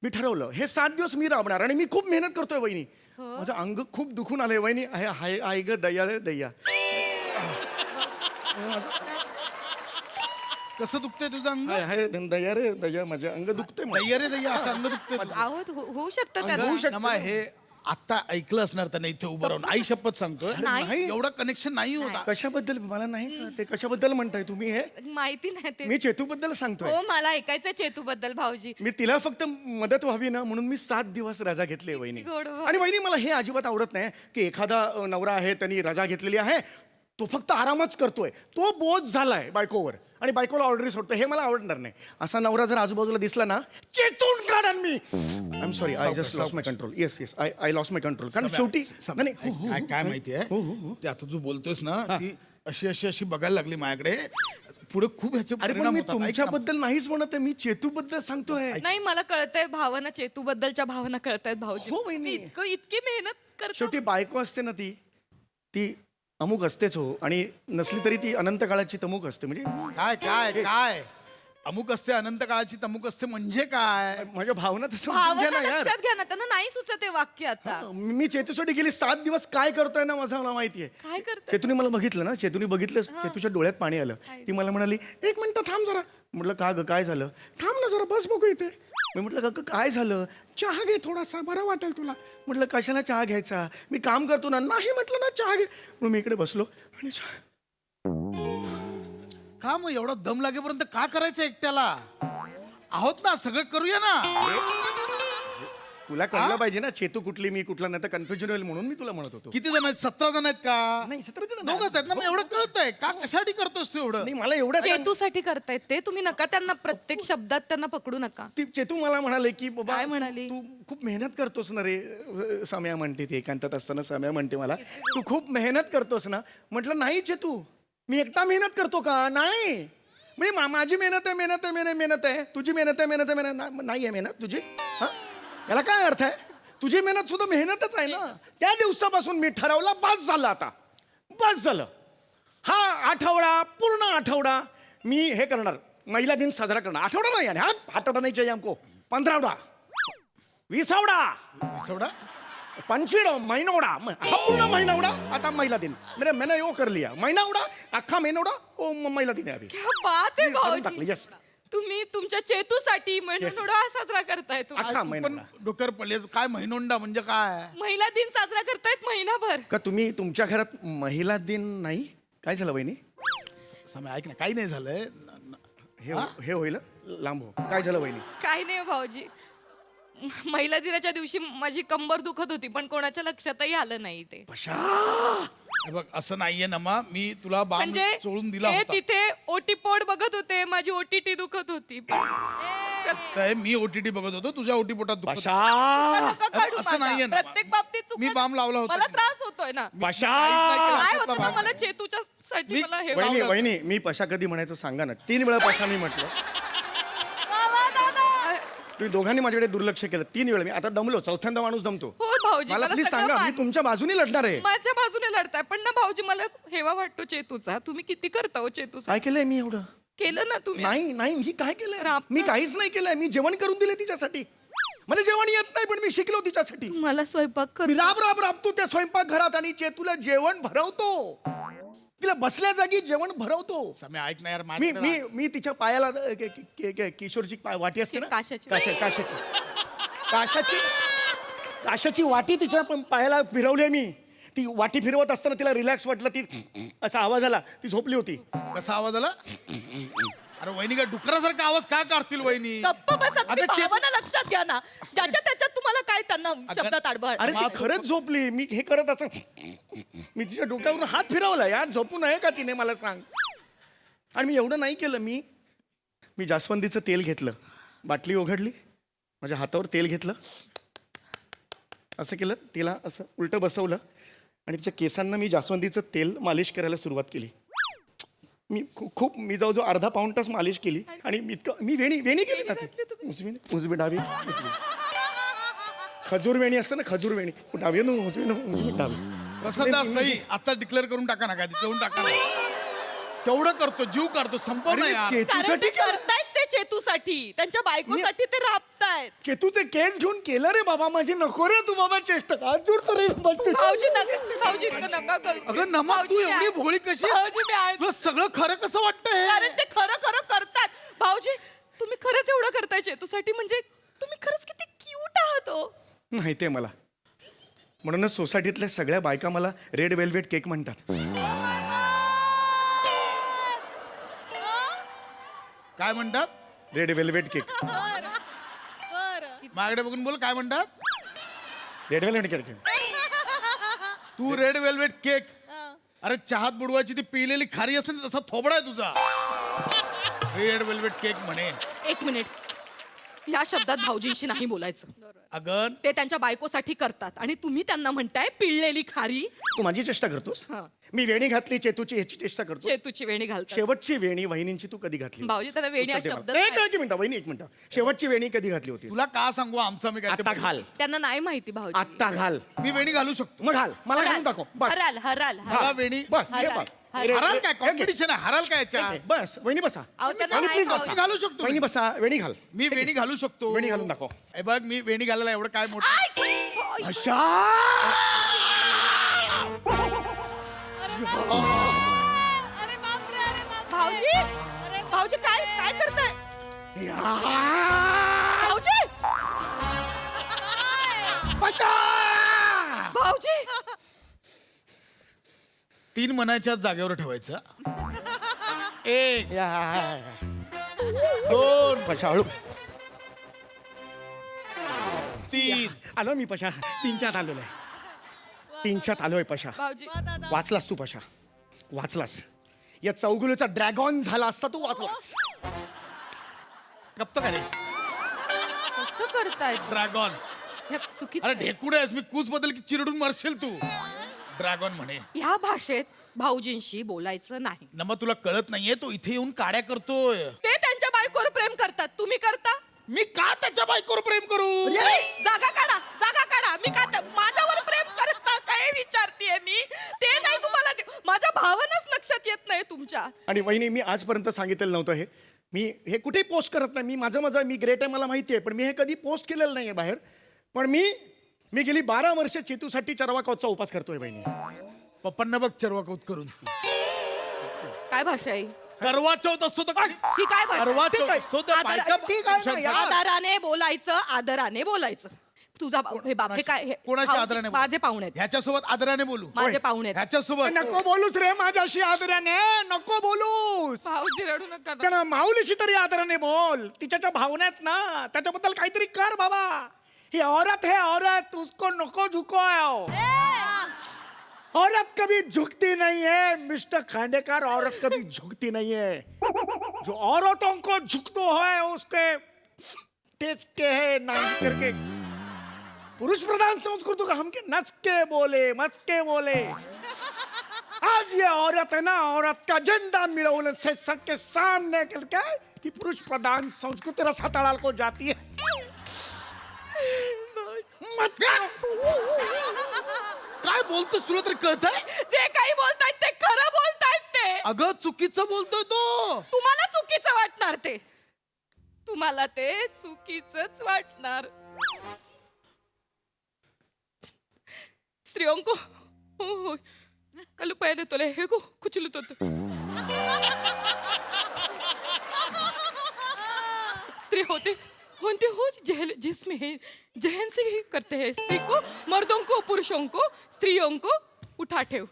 Speaker 9: मी ठरवलं हे 7 दिवस मी राबणार आणि मी खूप मेहनत करतोय वहिनी. माझं अंग खूप दुखून आलंय वहिनी. हाय ग दया रे दया.
Speaker 8: कसं दुखतंय तुझं अंग?
Speaker 9: हाय दया रे दया. माझं अंग दुखतंय.
Speaker 8: दैया रे दैया असं अंग दुखतंय तुझं.
Speaker 7: आहोत होऊ शकतं
Speaker 8: अंग
Speaker 7: त्याला
Speaker 8: होऊ शकतं. नमा, हे आता ऐकलं असणार त्याने इथे उभं राहून. आई शपथ सांगतोय
Speaker 7: नाही.
Speaker 8: एवढं कनेक्शन नाही होता.
Speaker 9: कशाबद्दल मला नाही कळत. ते कशाबद्दल म्हणताय तुम्ही हे?
Speaker 7: माहिती नाही ते
Speaker 9: मी चेतूबद्दल सांगतोय.
Speaker 7: हो मला ऐकायचं चेतू बद्दल भाऊजी.
Speaker 9: मी तिला फक्त मदत व्हावी ना म्हणून मी 7 दिवस रजा घेतली वहिनी.
Speaker 7: गोड भाऊ.
Speaker 9: आणि वहिनी मला हे अजिबात आवडत नाही की एखादा नवरा आहे त्यांनी रजा घेतलेली आहे तो फक्त आरामच करतोय, तो बोज झालाय बायकोवर आणि बायकोला ऑर्डरी सोडतो. हे मला आवडणार नाही. असा नवरा जर आजूबाजूला दिसला ना चेचून काढन मी. I am sorry, I just lost my control. Yes yes, I lost my control. कारण शेवटी नाही, हो, हो,
Speaker 8: काय काय माहितीये ते आता तू बोलतोयस ना ती अशी बघायला लागली माझ्याकडे. पुढे खूप ह्याचे
Speaker 9: अरे पण
Speaker 8: परिणाम
Speaker 9: मी
Speaker 8: होतात. ऐक ना.
Speaker 9: तुमच्याबद्दल नाहीच म्हणत आहे, मी चेतूबद्दल सांगतोय.
Speaker 7: नाही मला कळतंय भावना चेतू बद्दलच्या भावना कळतायत भाऊजी.
Speaker 9: हो, वहिनी.
Speaker 7: इतकी मेहनत करतो.
Speaker 9: शेवटी बायको असते ना ती अमुक असतेच हो. आणि नसली तरी ती अनंत काळाची तमुक असते. म्हणजे
Speaker 8: काय काय काय अमुक असते अनंत काळाची तमुक असते म्हणजे काय?
Speaker 9: माझ्या भावना तसं समजून घ्या
Speaker 7: भावना
Speaker 9: ना यार.
Speaker 7: लक्षात घ्या ना, त्यांना नाही सुचत हे वाक्य आता.
Speaker 9: मी चेतूसाठी गेली 7 दिवस काय करतोय ना माझं मला माहितीये.
Speaker 7: काय करतोय?
Speaker 9: चेतूने मला बघितलं ना, चेतूने बघितलं, चेतूच्या डोळ्यात पाणी आलं. ती मला म्हणाली 1 मिनिट थांब जरा. म्हटलं का ग काय झालं? थांब ना जरा बस बघू इथे. मी म्हटलं का काय झालं? चहा घे थोडासा, बरं वाटेल तुला. म्हटलं कशाला चहा घ्यायचा, मी काम करतो ना. नाही म्हटलं ना चहा घे. मग मी इकडे बसलो आणि
Speaker 8: का मग एवढा दम लागेपर्यंत का करायचं एकट्याला? आहोत ना सगळं करूया ना.
Speaker 9: तुला कळलं पाहिजे ना चेतू कुठली मी कुठला, नाही तर कन्फ्युजन होईल म्हणून मी तुला म्हणत होतो.
Speaker 8: किती जण आहेत? 17 जण आहेत का?
Speaker 9: नाही 17 जण
Speaker 8: दोघच आहेत ना. मग एवढं कळतंय का? कशासाठी करतोस तू एवढं?
Speaker 9: नाही मला एवढं सांग.
Speaker 7: चेतूसाठी करतायत ते. तुम्ही नका त्यांना प्रत्येक शब्दात त्यांना पकडू नका.
Speaker 9: ती चेतू मला म्हणाले की बाबा
Speaker 7: काय म्हणाली?
Speaker 9: तू खूप मेहनत करतोस ना रे. सम्या म्हणते ती एकांतात असताना सम्या म्हणते मला तू खूप मेहनत करतोस ना. म्हटलं नाही चेतू, मी एकटा मेहनत करतो का? नाही. म्हणजे माझी मेहनत आहे, तुझी मेहनत आहे नाही आहे मेहनत तुझी. हा याला काय अर्थ आहे? तुझी मेहनत सुद्धा मेहनतच आहे ना. त्या दिवसापासून मी ठरवलं बस झालं आता, बस झालं. हा आठवडा, पूर्ण आठवडा मी हे करणार, महिला दिन साजरा करणार. आठवडा नाही आणि हा आठवडा नाही चाहिए हमको. 15वडा, 20वडा, 25 महीनोडा, हा पूर्ण महीनोडा आता महिला दिन. मैंने वो कर लिया. महीनोडा, अख्खा महीनोडा वो महिला दिन है अभी.
Speaker 7: क्या बात आहे
Speaker 9: करून टाकलं.
Speaker 7: भाऊजी.
Speaker 9: यस,
Speaker 7: तुम्ही तुमच्या चेतूसाठी महिनोडा साजरा करताय तुम्ही.
Speaker 9: अख्खा
Speaker 8: पण
Speaker 9: महिनोडा.
Speaker 8: डोक्यावर पडले काय महिनोंडा म्हणजे काय?
Speaker 7: महिला दिन साजरा करतायत महिनाभर.
Speaker 9: का तुम्ही तुमच्या घरात महिला दिन नाही? काय झालं वहिनी?
Speaker 8: समय ऐक ना, काही नाही झालंय.
Speaker 9: हे होईल लांब हो. काय झालं वहिनी?
Speaker 7: काय नाही भाऊजी, महिला दिनाच्या दिवशी माझी कंबर दुखत होती पण कोणाच्या लक्षातही आलं नाही ते.
Speaker 8: हे बघ असं नाहीये ना मा, मी तुला बाम
Speaker 7: म्हणजे
Speaker 8: चोळून दिला
Speaker 7: हे
Speaker 8: होता.
Speaker 7: तिथे ओटी पोट बघत होते, माझी ओटीटी दुखत होती.
Speaker 8: काय मी ओटीटी बघत होतो, तुझ्या ओटी पोटात दुखत होतं.
Speaker 7: नका काढू
Speaker 8: असं
Speaker 7: माझा.
Speaker 8: नाहीये ना.
Speaker 7: प्रत्येक बाबतीत चुका-
Speaker 8: मी बाम लावला होता.
Speaker 7: मला त्रास होतोय ना.
Speaker 8: काहीच नाही केलं
Speaker 7: काय
Speaker 8: अशातला
Speaker 7: होतं ना,
Speaker 8: भाग.
Speaker 7: मला चेतूच्या साठी
Speaker 8: मी-
Speaker 7: मला हे
Speaker 9: वहिनी
Speaker 8: लावलं.
Speaker 9: वहिनी मी पशा कधी म्हणायचं सांगा ना. 3 वेळा पशा मी म्हटलं. तुम्ही दोघांनी माझ्याकडे दुर्लक्ष केलं 3 वेळा. मी आता दमलो, 4थ्यांदा माणूस दमतो.
Speaker 7: हो भाऊजी,
Speaker 9: मला
Speaker 7: मला
Speaker 9: प्लीज
Speaker 7: सगळं
Speaker 9: सांगा, मी
Speaker 7: मान-
Speaker 9: तुमच्या बाजूने लढणार आहे.
Speaker 7: माझ्या बाजूने लढताय पण ना भाऊजी, मला हेवा वाटतो चेतूचा. तुम्ही किती करता हो चेतूचा?
Speaker 9: काय केलंय मी एवढं?
Speaker 7: केलं ना तुम्ही.
Speaker 9: नाही नाही मी काय केलंय?
Speaker 7: राप-
Speaker 9: मी काहीच नाही केलंय. मी जेवण करून दिले तिच्यासाठी. मला जेवण येत नाही पण मी शिकलो तिच्यासाठी.
Speaker 7: मला स्वयंपाक कर.
Speaker 9: मी राब राबतो त्या स्वयंपाक घरात आणि चेतूला जेवण भरवतो. तिला बसल्या जागी जेवण भरवतो.
Speaker 8: समय ऐक ना यार,
Speaker 9: मी
Speaker 8: माझ्याकडे
Speaker 9: मी मी तिच्या पायाला किशोरची वाटी असते ना,
Speaker 7: काशाची.
Speaker 9: काशाची वाटी तिच्या पायाला फिरवली मी. ती वाटी फिरवत असताना तिला रिलॅक्स वाटलं. ती असा आवाज आला, ती झोपली होती.
Speaker 8: कसा आवाज आला? अरे वहिनी काय डुकरासारखा आवाज काय काढतील वहिनी?
Speaker 7: गप्प बसा तुम्ही,
Speaker 8: आता चेत-
Speaker 7: भावना लक्षात घ्या ना. ज्याच्या त्याच्यात तुम्हाला काय त्यांना शब्दात आडबड.
Speaker 9: अरे ती खरंच झोपली. मी हे करत असं मी तिच्या डोक्यावरून हात फिरवला. यार झोपू नये का तिने, मला सांग. आणि मी एवढं नाही केलं. मी जास्वंदीचं तेल घेतलं, बाटली उघडली, माझ्या हातावर तेल घेतलं, असं केलं, तिला असं उलटं बसवलं आणि तिच्या केसांना मी जास्वंदीचं तेल मालिश करायला सुरुवात केली. मी मी जवळजवळ अर्धा पाऊण तास मालिश केली आणि मी वेणी केली ना ती. उजवी डावी खजूर वेणी असतं ना, खजूर वेणी डावी उजवी डावी.
Speaker 8: प्रसादा सई आता डिक्लेअर करून टाका ना, काय देऊन टाका ना. तेवढं करतो, जीव काढतो, संपव ना
Speaker 9: अरे
Speaker 8: यार.
Speaker 7: कारण
Speaker 9: चेतूसाठी
Speaker 7: ते करतायत ते चेतूसाठी, त्यांच्या बायकोसाठी ते राबतायत. करतायत
Speaker 9: चेतूचे केस घेऊन केलं रे बाबा माझी नको रे तू बाबा चेष्टा काय जोडतो रे बाबा.
Speaker 7: भाऊजी नका भाऊजी इतकं नका करू
Speaker 8: अगं नमा तू
Speaker 7: भाऊजी, मी
Speaker 8: एवढी
Speaker 7: आहे.
Speaker 8: भोळी कशी
Speaker 7: भाऊजी मी आहे
Speaker 8: तुला सगळं खरं कसं वाटतंय
Speaker 7: कारण ते खरं खरं करतात भाऊजी तुम्ही खरंच एवढं करताय चेतूसाठी म्हणजे तुम्ही खरंच किती क्यूट आहात हो
Speaker 9: माहितीये मला म्हणूनच सोसायटीतल्या सगळ्या बायका मला रेड वेल्वेट केक म्हणतात.
Speaker 8: काय म्हणतात
Speaker 9: रेड वेल्वेट केक.
Speaker 8: माझ्याकडे बघून बोल काय म्हणतात
Speaker 9: रेड वेल्वेट केक.
Speaker 8: तू रेड वेल्वेट केक अरे चहात बुडवायची ती पिलेली खारी असते ना तसा थोबडा आहे तुझा रेड वेल्वेट केक म्हणे.
Speaker 7: एक मिनिट या शब्दात भाऊजींशी नाही बोलायचं
Speaker 8: अगं
Speaker 7: ते त्यांच्या बायकोसाठी करतात आणि तुम्ही त्यांना म्हणताय पिळलेली खारी
Speaker 9: तू माझी चेष्टा करतोस.
Speaker 7: हा.
Speaker 9: मी वेणी घातली चेतूची ह्याची चेष्टा करतो.
Speaker 7: चेतूची वेणी घालतात
Speaker 9: शेवटची वेणी वहिनींची तू कधी घातली
Speaker 7: भाऊजी, त्याला वेणी हा
Speaker 9: उत्तर दे
Speaker 7: शब्दच
Speaker 9: मला.
Speaker 7: नाही.
Speaker 9: एक मिनिट वहिनी एक मिनिट शेवटची वेणी कधी घातली होती
Speaker 8: तुला का सांगू आमचं मी काय ते
Speaker 9: आत्ता घाल
Speaker 7: त्यांना नाही माहिती भाऊजी
Speaker 9: आत्ता घाल
Speaker 8: मी वेणी घालू शकतो
Speaker 9: मग घाल मला घालून दाखव बस
Speaker 7: हराल हराल
Speaker 8: मला वेणी
Speaker 9: बस हे
Speaker 7: हराल.
Speaker 9: बघ.
Speaker 7: हराल.
Speaker 8: हराल काय कॉम्पिटिशन आहे हराल काय याच्या
Speaker 9: बस वहिनी बसा
Speaker 7: अहो, त्यांना
Speaker 9: वहिनी
Speaker 7: नाही
Speaker 9: प्लीज
Speaker 7: भाऊजी.
Speaker 8: मी
Speaker 9: बसा
Speaker 8: घालू शकतो
Speaker 9: वहिनी बसा वेणी घाल
Speaker 8: मी वेणी घालू शकतो
Speaker 9: वेणी घालून दाखव.
Speaker 8: हे बघ मी वेणी घालायला एवढं काय मोठं
Speaker 7: आय!
Speaker 9: अशा
Speaker 7: भाऊजी भाऊजी काय काय करताय भाऊजी भाऊजी
Speaker 8: तीन मनाच्या जागेवर ठेवायचं एक दोन
Speaker 9: पशा हळू
Speaker 8: तीन
Speaker 9: आलो मी पशा तीनच्यात आलेलो आहे तीनच्यात आलोय पशा
Speaker 7: भाऊजी
Speaker 9: वाचलास तू पशा वाचलास या चौगुलीचा ड्रॅगॉन झाला असता तू वाचलास.
Speaker 8: कप्त का रे
Speaker 7: कसं करतायत
Speaker 8: ड्रॅगॉन
Speaker 7: हे चुकीचं
Speaker 8: अरे
Speaker 7: आहे.
Speaker 8: ढेकुडे आहेस मी कूच बदल की चिरडून मरशील तू ड्रॅगॉन म्हणे
Speaker 7: ह्या भाषेत भाऊजींशी बोलायचं नाही
Speaker 8: नमा तुला कळत नाहीये तो इथे येऊन काड्या करतोय
Speaker 7: ते त्यांच्या बायकोवर प्रेम करतात तुम्ही करता
Speaker 8: मी का त्याच्या बायकोवर प्रेम करू
Speaker 7: जागा काढा मी का माझ्यावर प्रेम करता काय विचारतीये मी ते नाही तुम्हाला माझ्या भावनाच लक्षात येत नाही तुमच्या
Speaker 9: आणि वहिनी मी आजपर्यंत सांगितलेलं नव्हतं हे मी हे कुठेही पोस्ट करत नाही मी माझं मी ग्रेट आहे मला माहिती आहे पण मी हे कधी पोस्ट केलेलं नाही आहे बाहेर पण मी गेली 12 वर्ष चेतूसाठी चरवाकौतचा उपास करतोय बहिणी.
Speaker 8: पप्पांना बघ चरवाकौत करून
Speaker 7: काय भाषा आहे
Speaker 8: करवा चौथ असतो तर काय
Speaker 7: ही काय भाषा
Speaker 8: करवा
Speaker 7: आहे?
Speaker 8: चौथ असतो तर बायका पुरुषांचा-
Speaker 7: आदराने बोलायचं तुझा हे बाप हे काय हे-
Speaker 8: कोणाशी
Speaker 7: भाऊजी,
Speaker 8: आदराने बोलू?
Speaker 7: माझे पाहुणे आहेत.
Speaker 8: ह्याच्यासोबत आदराने बोलू
Speaker 7: माझे पाहुणे आहेत.
Speaker 8: ह्याच्यासोबत
Speaker 9: नको बोलूस रे माझ्याशी आदराने नको बोलूस
Speaker 7: भाऊजी रडू नका ना.
Speaker 9: पण माऊलीशी तरी आदराने बोल तिच्या भावना आहेत ना त्याच्याबद्दल काहीतरी कर बाबा. ही औरत है औरत उसको नको झुको औरत कभी झुकती नहीं है मिस्टर खांडेकर औरत कभी झुकती नहीं है जो औरतों को झुकतो है उसके तेज के है नाम करके पुरुष प्रधान संस्कृति का हम के नच के बोले मच के बोले आज ये औरत है ना औरत का झंडा मिरवने से सबके सामने करके कि पुरुष प्रधान संस्कृति रसातळाला को जाती है मत
Speaker 8: काय बोलतोस तुला तरी कळतंय
Speaker 7: जे काही बोलतायत ते खरं बोलतायत ते
Speaker 8: अगं चुकीचं बोलतोय तो
Speaker 7: तुम्हाला चुकीचं वाटणार ते तुम्हाला ते चुकीचंच वाटणार स्त्रियों को हो कल पहले तोले हे को कुचलू तो स्त्री होते हो जिसमें है जहन से ही करते हैं स्त्री को मर्दों को पुरुषों को स्त्रियों को उठा ठेव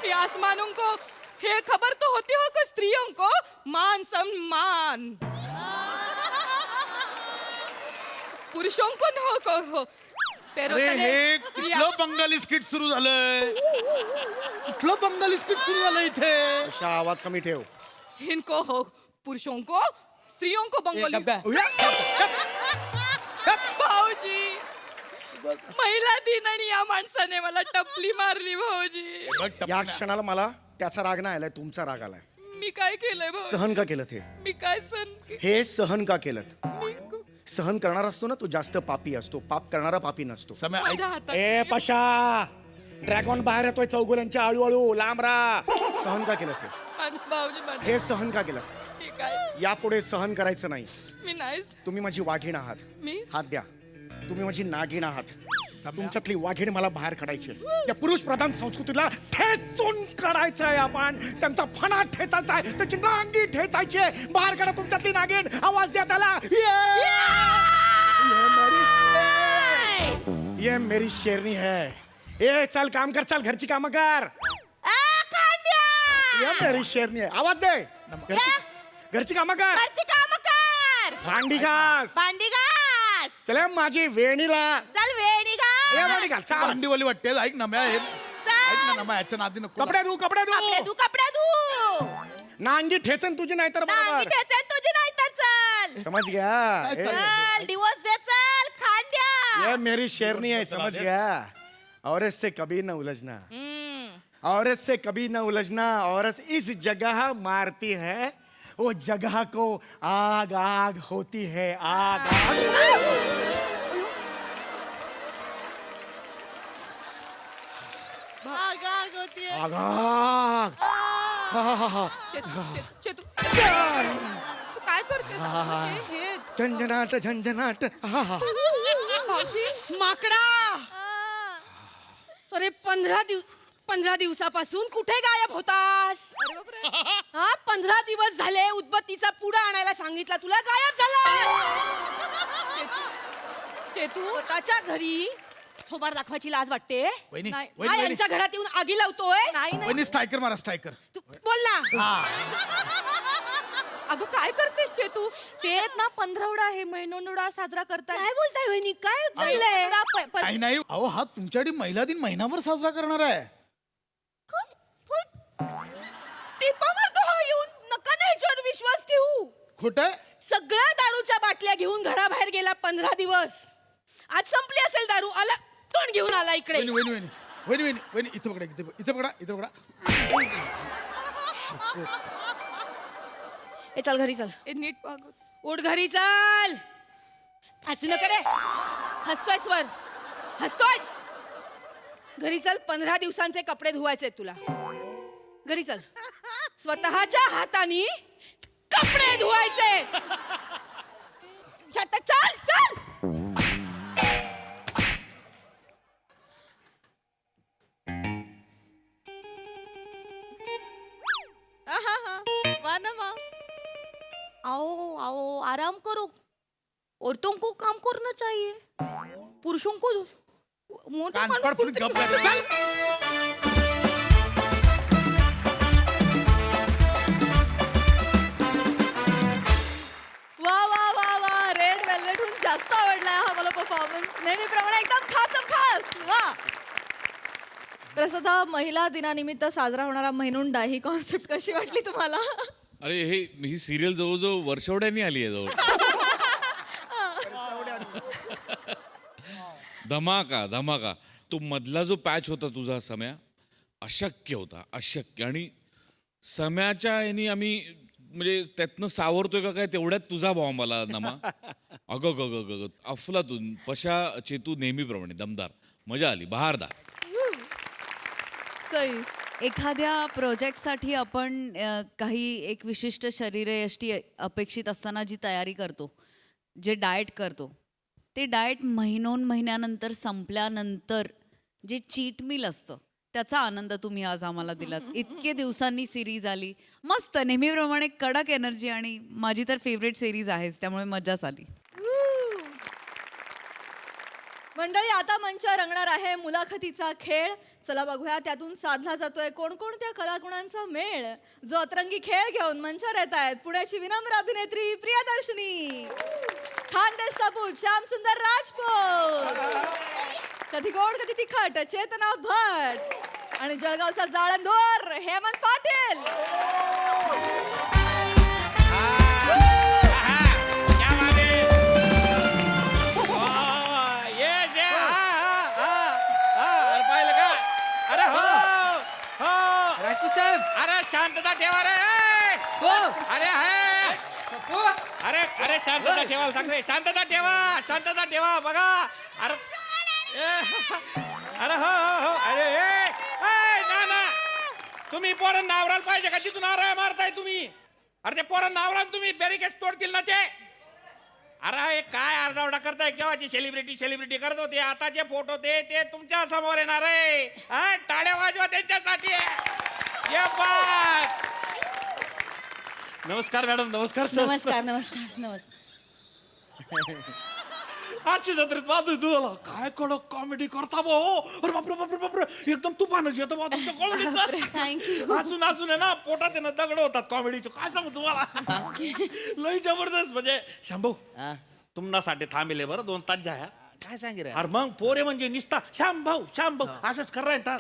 Speaker 7: ये आसमानों को ये खबर तो होती हो कि स्त्रियों को मान सम्मान पुरुषों को न हो पैरों
Speaker 8: अरे
Speaker 7: तले
Speaker 8: हे
Speaker 7: स्त्रियां-
Speaker 8: कुठलं बंगाली स्किट सुरू झालंय कुठलं बंगाली स्किट सुरू झालं इथे
Speaker 9: अशा आवाज कमी ठेव.
Speaker 7: इनको हो पुरुषों को स्त्रियों को बंगाली भाऊजी महिला दिन आणि या माणसाने मला टपली मारली भाऊजी
Speaker 9: या क्षणाला मला त्याचा राग नाही आलाय तुमचा राग आलाय.
Speaker 7: मी काय केलंय भाऊ
Speaker 9: सहन का केलं ते
Speaker 7: मी काय सण
Speaker 9: हे सहन का केलं
Speaker 7: मी
Speaker 9: सहन करणारा असतो ना तो जास्त पापी असतो पाप करणारा पापी नसतो.
Speaker 8: समय ऐक
Speaker 7: माझ्या हातात
Speaker 9: ए पशा ड्रॅगॉन बाहेर येतोय चौगुल्यांच्या आळूआळू लांब राहा. सहन का केलं ते
Speaker 7: माझं भाऊजी माझं
Speaker 9: हे सहन का केलं
Speaker 7: हे काय
Speaker 9: यापुढे सहन करायचं नाही.
Speaker 3: मी नाहीच.
Speaker 9: तुम्ही माझी वाघीण आहात.
Speaker 3: मी?
Speaker 9: हात द्या. तुम्ही माझी नागिण आहात. तुमच्यातली वाघीण मला बाहेर काढायची आहे. या पुरुष प्रधान संस्कृतीला ठेचून काढायचं आहे आपण. त्यांचा फणा ठेचायचा आहे, त्याची नांगी ठेचायची आहे. बाहेर काढा तुमच्यातली नागिण. आवाज द्या त्याला. ये मेरी शेरनी है. ए चल काम कर, चल घरची कामं कर. ये मेरी शेरनी है. आवाज दे. घरची कामं कर. भांडी घास. चला माझी वेणीला. ये वेणी घाल. चाल.
Speaker 8: भांडीवाली वाटते. ऐक ना म्या ऐक ना नमा, याच्या नादी नको.
Speaker 9: कपडे धू. नांगी ठेचन तुझी नाही तर बरोबर. समझ गया.
Speaker 3: डिवोर्स दे चल खांद्या.
Speaker 9: ये मेरी शेरनी है, समझ गया. औरत से कभी न उलझना. औरत से कभी न उलझना. औरत इस जगह मारती है, वो जगह को आग आग होती है. आग आग. आग आग.
Speaker 3: चेतू तू काय करते हे
Speaker 9: झंझनाट झंझनाट.
Speaker 7: माकडा. अरे 15 दिवसापासून कुठे गायब होतास? हा 15 दिवस झाले उदबत्तीचा पुडा आणायला सांगितला तुला, गायब झाला.
Speaker 3: चेतू
Speaker 7: स्वतःच्या घरी थोबाड दाखवायची लाज वाटते?
Speaker 8: वहिनी,
Speaker 7: नाही.
Speaker 8: वहिनी,
Speaker 7: हा,
Speaker 8: वहिनी.
Speaker 7: यांच्या घरात येऊन आगी लावतोय? नाही
Speaker 8: वहिनी स्ट्रायकर मारा, स्ट्रायकर.
Speaker 7: तू बोल ना.
Speaker 3: अगं काय करतेस चेतू? ते ना 15वडा आहे, महिनोडा साजरा करताय.
Speaker 7: काय बोलताय वहिनी? काय चाललंय?
Speaker 8: काही नाही. अहो हा तुमच्याकडे महिला दिन महिनाभर साजरा करणार आहे.
Speaker 7: टिपा मारतो हा येऊन. नका ना ह्याच्यावर विश्वास ठेवू.
Speaker 8: खोट आहे.
Speaker 7: सगळ्या दारूच्या बाटल्या घेऊन घराबाहेर गेला 15 दिवस. आज संपली असेल दारू. आला तोंड घेऊन आला इकडे.
Speaker 8: वहिनी वहिनी वहिनी वहिनी वहिनी वहिनी इथं बघा, इथं बघा, इथं बघा.
Speaker 7: ए चल घरी चल.
Speaker 3: नीट वाग.
Speaker 7: उठ घरी चल. हसू नका रे. हसतोयस वर. हसतोयस. घरी चल. 15 दिवसांचे कपडे धुवायचे तुला. घरी चल. स्वतःच्या हाताने कपडे धुवायचे. चल चल.
Speaker 3: आओ आओ आराम करो. औरतों को काम करना चाहिए, पुरुषों को मोठे
Speaker 8: कानपड फुल गप बस. चल.
Speaker 5: वा वा वा वा. रेड वेल्वेटहून जास्त आवडला हा मला परफॉर्मन्स. नेहमीप्रमाणे एकदम खास. वा. प्रसाद, महिला दिनानिमित्त साजरा होणारा महिनुंडा ही कॉन्सेप्ट कशी वाटली तुम्हाला?
Speaker 6: अरे ही सिरियल जवळजवळ वर्षवड्यानी आली आहे जवळ. धमाका. तो मधला जो पॅच होता तुझा सम्या, अशक्य होता, अशक्य. आणि सम्याच्या यानी आम्ही म्हणजे त्यातनं सावरतोय का काय तेवढ्यात तुझा भाव मला नमा. अगं अफलातून. पशा चेतू नेहमीप्रमाणे दमदार. मजा आली, बहारदार.
Speaker 5: सई.
Speaker 10: एखाद्या प्रोजेक्टसाठी आपण काही एक विशिष्ट शरीरयष्टी अपेक्षित असताना जी तयारी करतो, जे डाएट करतो, ते डाएट महिन्यानंतर संपल्यानंतर जे चीट मील असतं त्याचा आनंद तुम्ही आज आम्हाला दिलात. इतके दिवसांनी सिरीज आली, मस्त नेहमीप्रमाणे कडक एनर्जी. आणि माझी तर फेवरेट सिरीज आहेच, त्यामुळे मजाच आली.
Speaker 5: मंडळी, आता मंचावर रंगणार आहे मुलाखतीचा खेळ. चला बघूया त्यातून साधला जातोय कोणकोणत्या कलागुणांचा मेळ. जो अतरंगी खेळ घेऊन मंचावर येत आहेत पुण्याची विनम्र अभिनेत्री प्रियदर्शनी, खानदेश सपूत श्याम सुंदर राजपूत, कधी गोड कधी तिखट चेतना भट, आणि जळगावचा जाळंधोर हेमंत पाटील.
Speaker 4: राजपूत साहेब.
Speaker 2: अरे शांतता ठेवा रे. अरे अरे शांतता ठेवा सांगते. शांतता ठेवा बघा. अरे हो. अरे ना तुम्ही पोरांना आवरायला पाहिजे का? तिथून आराय मारताय तुम्ही.
Speaker 11: अरे ते पोरं नावरान तुम्ही बॅरिकेड तोडतील ना ते. अरे हे काय आरडाओरडा करताय? केव्हाची सेलिब्रिटी करत होते, आताचे फोटो ते तुमच्या समोर येणार आहे. हा, टाळ्या वाजवा त्यांच्यासाठी. ये बात. नमस्कार मॅडम. नमस्कार सर.
Speaker 7: नमस्कार.
Speaker 11: आजची जत्रेत वाजू तुला काय कडक कॉमेडी करता भाऊ. अरे बापरे एकदम तुफानच येतो बा तुमच्या कॉमेडीचं. हसून आहे ना पोटात आहे ना दगड होतात कॉमेडीचे. काय सांगू तुम्हाला, लई जबरदस्त. म्हणजे शंभू तुम्हासाठी थांबेले बरं 2 तास जाया.
Speaker 2: काय सांगे
Speaker 11: अरे मग पोरे म्हणजे निसता श्याम भाऊ असंच करायचं.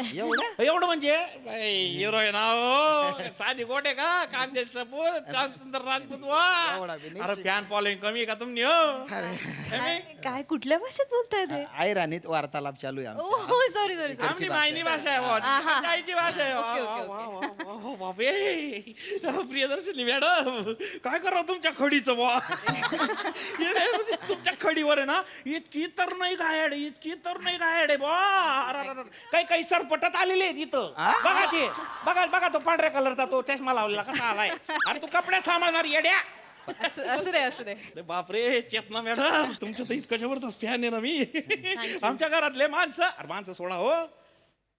Speaker 11: एवढं म्हणजे हिरो आहे ना हो. साधी गोटे का कांदे सपूत श्याम सुंदर राजपूत वा. अरे फॅन फॉलोइंग कमी आहे का तुम्ही हो?
Speaker 10: काय कुठल्या भाषेत बोलताय ते?
Speaker 2: आई राणीत वार्तालाप चालू आहे आमचा.
Speaker 10: हो सॉरी
Speaker 11: आमची मायनी भाषा आहे बुवा. ताईची भाषा आहे. बापे प्रियदर्शनी मॅडम काय करा तुमच्या खडीचं बुवा. तुमच्या खडीवर आहे ना इतकी तर नाही गायड बुवा. काही सरपटत आलेले आहेत इथं. बघा ते बघा तो पांढऱ्या कलरचा तो चष्मा लावलेला कसा आलाय. अरे तू कपडे सांभाळणार येड्या.
Speaker 7: असू दे.
Speaker 11: बापरे चेतना मॅडम तुमचं तर इतकं जबरदस्त फॅन आहे ना मी. आमच्या घरातले माणसं सोडा हो.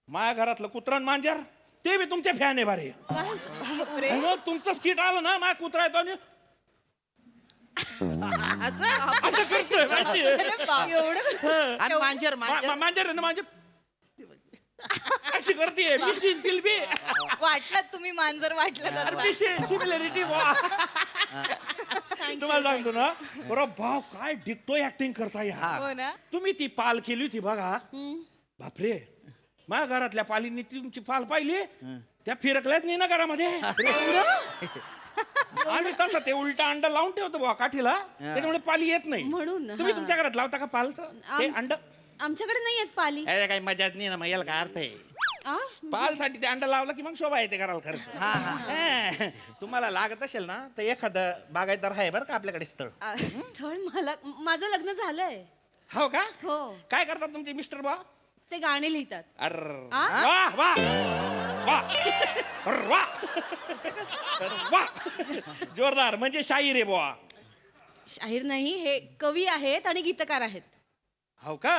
Speaker 11: माझ्या घरातलं कुत्रा आणि मांजर ते बी तुमचे फॅन आहे बारे. मग तुमचं स्किट आलं ना माझ्या कुत्रा येतो आणि असं करतोय
Speaker 2: मांजर
Speaker 11: मांजर ना मांजर अशी करते.
Speaker 5: वाटलं तुम्ही मांजर वाटलं
Speaker 11: सिमिलॅरिटी तुम्हाला सांगतो ना बरं भाव काय डिक्टो ऍक्टिंग करता
Speaker 5: हो ना.
Speaker 11: तुम्ही ती पाल केली होती बघा. बापरे माझ्या घरातल्या पालींनी तुमची पाल पाहिली त्या फिरकल्याच नाही ना घरामध्ये. आणि तसं ते उलटा अंड लावून ठेवतो बुवा काठीला त्याच्यामुळे पाली येत नाही.
Speaker 5: म्हणून
Speaker 11: तुम्ही तुमच्या घरात लावता का पालचं ते अंड?
Speaker 5: आमच्याकडे नाही येत पाली.
Speaker 11: अरे काही मजाच नाही ना मग याला काय अर्थ आहे. पाल साठी ते अंड लावलं की मग शोभा येते घराला खरं. तुम्हाला लागत असेल ना तर एखादं बागायतदार आहे बरं का आपल्याकडे स्थळ.
Speaker 5: माझं लग्न झालंय.
Speaker 11: हो का?
Speaker 5: हो.
Speaker 11: काय करतात तुमचे मिस्टर बा?
Speaker 5: ते गाणे लिहितात.
Speaker 11: अरे वा वा वा अरे वा वा जोरदार म्हणजे शाहीर आहे बुवा.
Speaker 5: शाहीर नाही, हे कवी आहेत आणि गीतकार आहेत.
Speaker 11: हो का?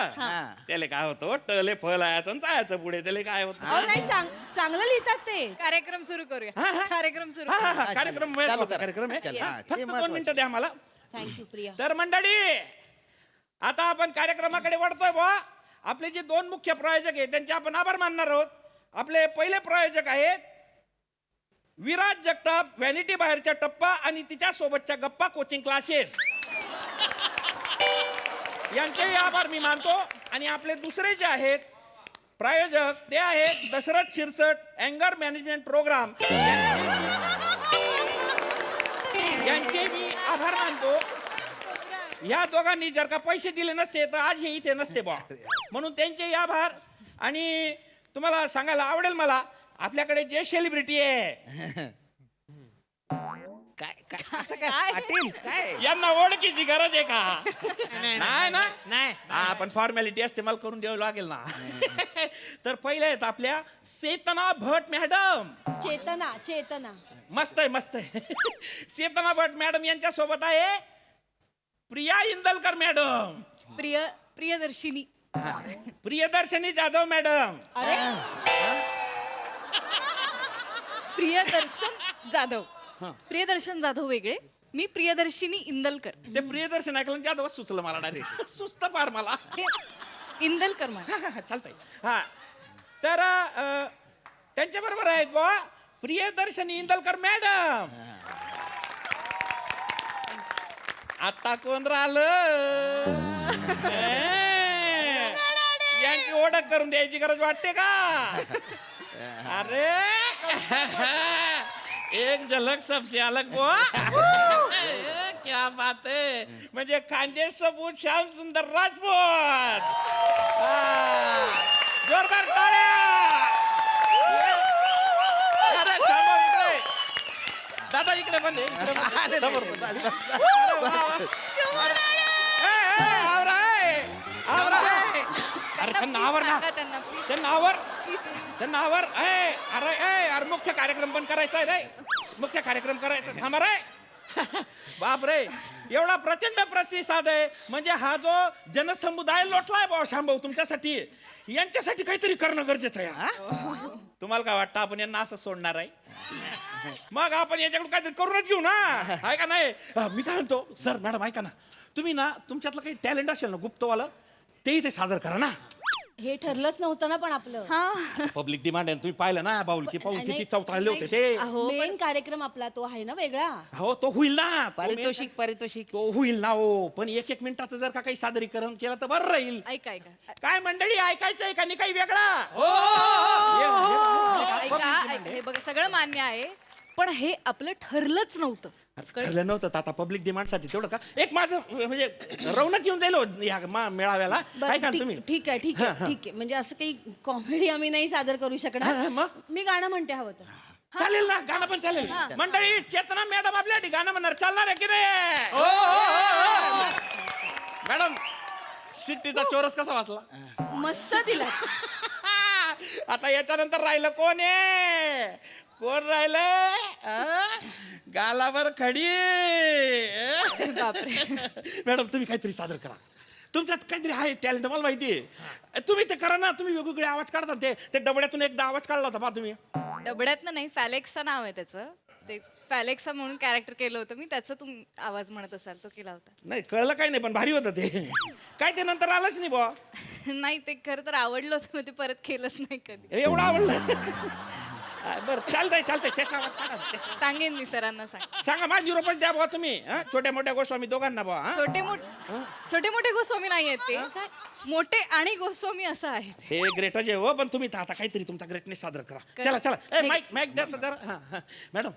Speaker 11: त्याला काय होतं टले फळ यायचं जायचं पुढे त्याला काय होतं.
Speaker 5: नाही चांगलं लिहितात ते. कार्यक्रम सुरू करूया. कार्यक्रम
Speaker 11: कार्यक्रम आहे. फक्त 2 मिनिटं द्या मला.
Speaker 5: थँक्यू प्रिया.
Speaker 11: तर मंडळी आता आपण कार्यक्रमाकडे वळतोय बुवा. आपले जे 2 मुख्य प्रायोजक आहेत त्यांचे आपण आभार मानणार आहोत. आपले पहिले प्रायोजक आहेत विराज जगताप व्हॅनिटी बाहेरच्या टप्पा आणि तिच्या सोबतच्या गप्पा कोचिंग क्लासेस यांचेही आभार मी मानतो. आणि आपले दुसरे जे आहेत प्रायोजक ते आहेत दशरथ शिरसट अँगर मॅनेजमेंट प्रोग्राम यांचे मी आभार मानतो. या दोघांनी जर का पैसे दिले नसते तर आज हे इथे नसते बा. म्हणून त्यांचेही आभार. आणि तुम्हाला सांगायला आवडेल मला आपल्याकडे जे सेलिब्रिटी आहे यांना ओळखीची गरज आहे का? नाही ना. आपण फॉर्मॅलिटी असते मला करून द्यावं लागेल ना. तर पहिले आहेत आपल्या चेतना भट मॅडम.
Speaker 5: चेतना
Speaker 11: मस्त आहे. चेतना भट मॅडम यांच्या सोबत आहे प्रिया इंदलकर मॅडम.
Speaker 5: प्रियदर्शिनी.
Speaker 11: प्रियदर्शनी जाधव मॅडम.
Speaker 5: प्रियदर्शन जाधव वेगळे, मी प्रियदर्शिनी इंदलकर.
Speaker 11: ते प्रियदर्शन ऐकलं जाधव सुचलं मला डायरेक्ट. सुस्त फार मला.
Speaker 5: इंदलकर मला
Speaker 11: चालतंय. हा तर त्यांच्या बरोबर आहेत बुवा प्रियदर्शनी इंदलकर मॅडम. आता कोण राहिलं? यांची ओळख करून द्यायची गरज वाटते का? अरे एक झलक सबसे अलग बुवा. क्या बात है. म्हणजे कांदे सबूत श्याम सुंदर राजपूत. जोरदार टाळ्या. अरे शांभाव इकडे. दादा इकडे पण त्यांना मुख्य कार्यक्रम पण करायचा आहे रे. मुख्य कार्यक्रम करायचा थांबा रे बाप रे एवढा प्रचंड प्रतिसाद आहे म्हणजे हा जो जनसमुदाय लोटलाय बाबा शांभाऊ तुमच्यासाठी यांच्यासाठी काहीतरी करणं गरजेचं आहे हा? तुम्हाला काय वाटतं आपण यांना असं सोडणार आहे मग आपण याच्याकडून काहीतरी करूनच घेऊ ना आहे का नाही मी काय म्हणतो सर मॅडम ऐका ना तुम्ही ना तुमच्यातलं काही टॅलेंट असेल ना गुप्तवालं तेही ते सादर करा ना
Speaker 7: हे ठरलंच नव्हतं ना पण आपलं
Speaker 11: पब्लिक डिमांड आहे तुम्ही पाहिलं ना पाऊल किती चौथाळले होते ते
Speaker 7: मेन कार्यक्रम आपला तो आहे ना वेगळा
Speaker 11: हो तो होईल ना
Speaker 2: पारितोषिक
Speaker 11: तो होईल ना हो पण एक मिनिटाचं जर का काही सादरीकरण केलं तर बरं राहील
Speaker 7: ऐका
Speaker 11: काय मंडळी ऐकायचंय का नाही काही वेगळा
Speaker 7: ऐका हे बघा सगळं मान्य आहे पण हे आपलं ठरलंच नव्हतं
Speaker 11: ठरलं नव्हतं तर आता पब्लिक डिमांड साठी तेवढं का एक माझं म्हणजे रौनक येऊन जाईल हो या मेळाव्याला ऐका ना तुम्ही
Speaker 7: ठीक आहे म्हणजे असं काही कॉमेडी आम्ही नाही सादर करू शकणार
Speaker 11: मग
Speaker 7: मी गाणं म्हणते हवं तर
Speaker 11: चालेल ना गाणं पण चालेल मंडळी चेतना मॅडम आपल्या गाणं म्हणणार चालणार आहे की नाही मॅडम शिट्टीचा चोरस कसा वाचला
Speaker 7: मस्त दिला
Speaker 11: आता याच्यानंतर राहिलं कोण आहे कोण राहिलं गालावर खडी मॅडम तुम्ही काहीतरी सादर करा तुमच्यात काहीतरी आहे टॅलेंट मला माहिती आहे तुम्ही ते करा ना तुम्ही वेगवेगळे आवाज काढता ते डबड्यातून एकदा आवाज काढला होता पहा तुम्ही
Speaker 5: डबड्यातनं नाही फॅलेक्सा नाव आहे त्याचं ते फॅलेक्सा म्हणून कॅरेक्टर केलं होतं मी त्याचा तुम्ही आवाज म्हणत असाल तो केला होता
Speaker 11: नाही कळलं काही नाही पण भारी होतं ते काय ते नंतर आलंच नाही बुवा
Speaker 5: नाही ते खरं तर आवडलं होतं मग ते परत केलंच नाही कधी
Speaker 11: एवढं आवडलं बरं चालतंय त्याचा आवाज काढा
Speaker 5: सांगेन मी सरांना
Speaker 11: सांगा माझी रुपये द्या बुवा तुम्ही छोट्या मोठ्या गोस्वामी दोघांना बुवा
Speaker 5: छोटे मोठे गोस्वामी नाही आहेत ते मोठे आणि गोस्वामी असं आहे ते.
Speaker 11: हे ग्रेटच आहे हो पण तुम्ही तर आता काहीतरी तुमचा ग्रेटनेस सादर करा चला माईक द्या तर जरा मॅडम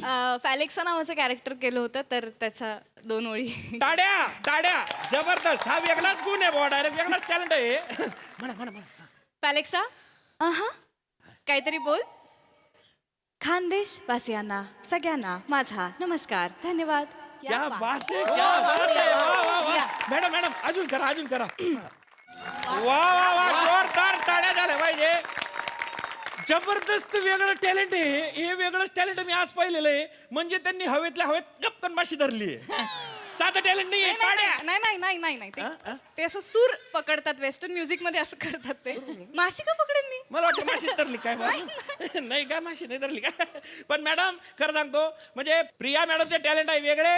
Speaker 11: हा
Speaker 5: फॅलेक्सा नावाचं कॅरेक्टर केलं होतं तर त्याच्या 2 ओळी
Speaker 11: टाड्या जबरदस्त हा वेगळाच गुण आहे बुवा डायरेक्ट वेगळाच टॅलेंट आहे म्हणा
Speaker 5: फॅलेक्सा काहीतरी बोल खानदेश वासियांना सगळ्यांना माझा नमस्कार धन्यवाद
Speaker 11: क्या बात आहे क्या बात आहे वा मॅडम अजून करा वा जोरदार टाळ्या झाल्या पाहिजे जबरदस्त वेगळं टॅलेंट आहे हे वेगळंच टॅलेंट मी आज पाहिलेलं आहे म्हणजे त्यांनी हवेतल्या हवेत गपकन माशी धरली आहे साधं टॅलेंट
Speaker 5: नाही ते असं सूर पकडतात वेस्टर्न म्युझिक मध्ये असं करतात ते माशी का पकडेन मी
Speaker 11: मला वाटतं माशी धरली काय नाही का माशी नाही धरली का पण मॅडम खरं सांगतो म्हणजे प्रिया मॅडमचे टॅलेंट आहे वेगळे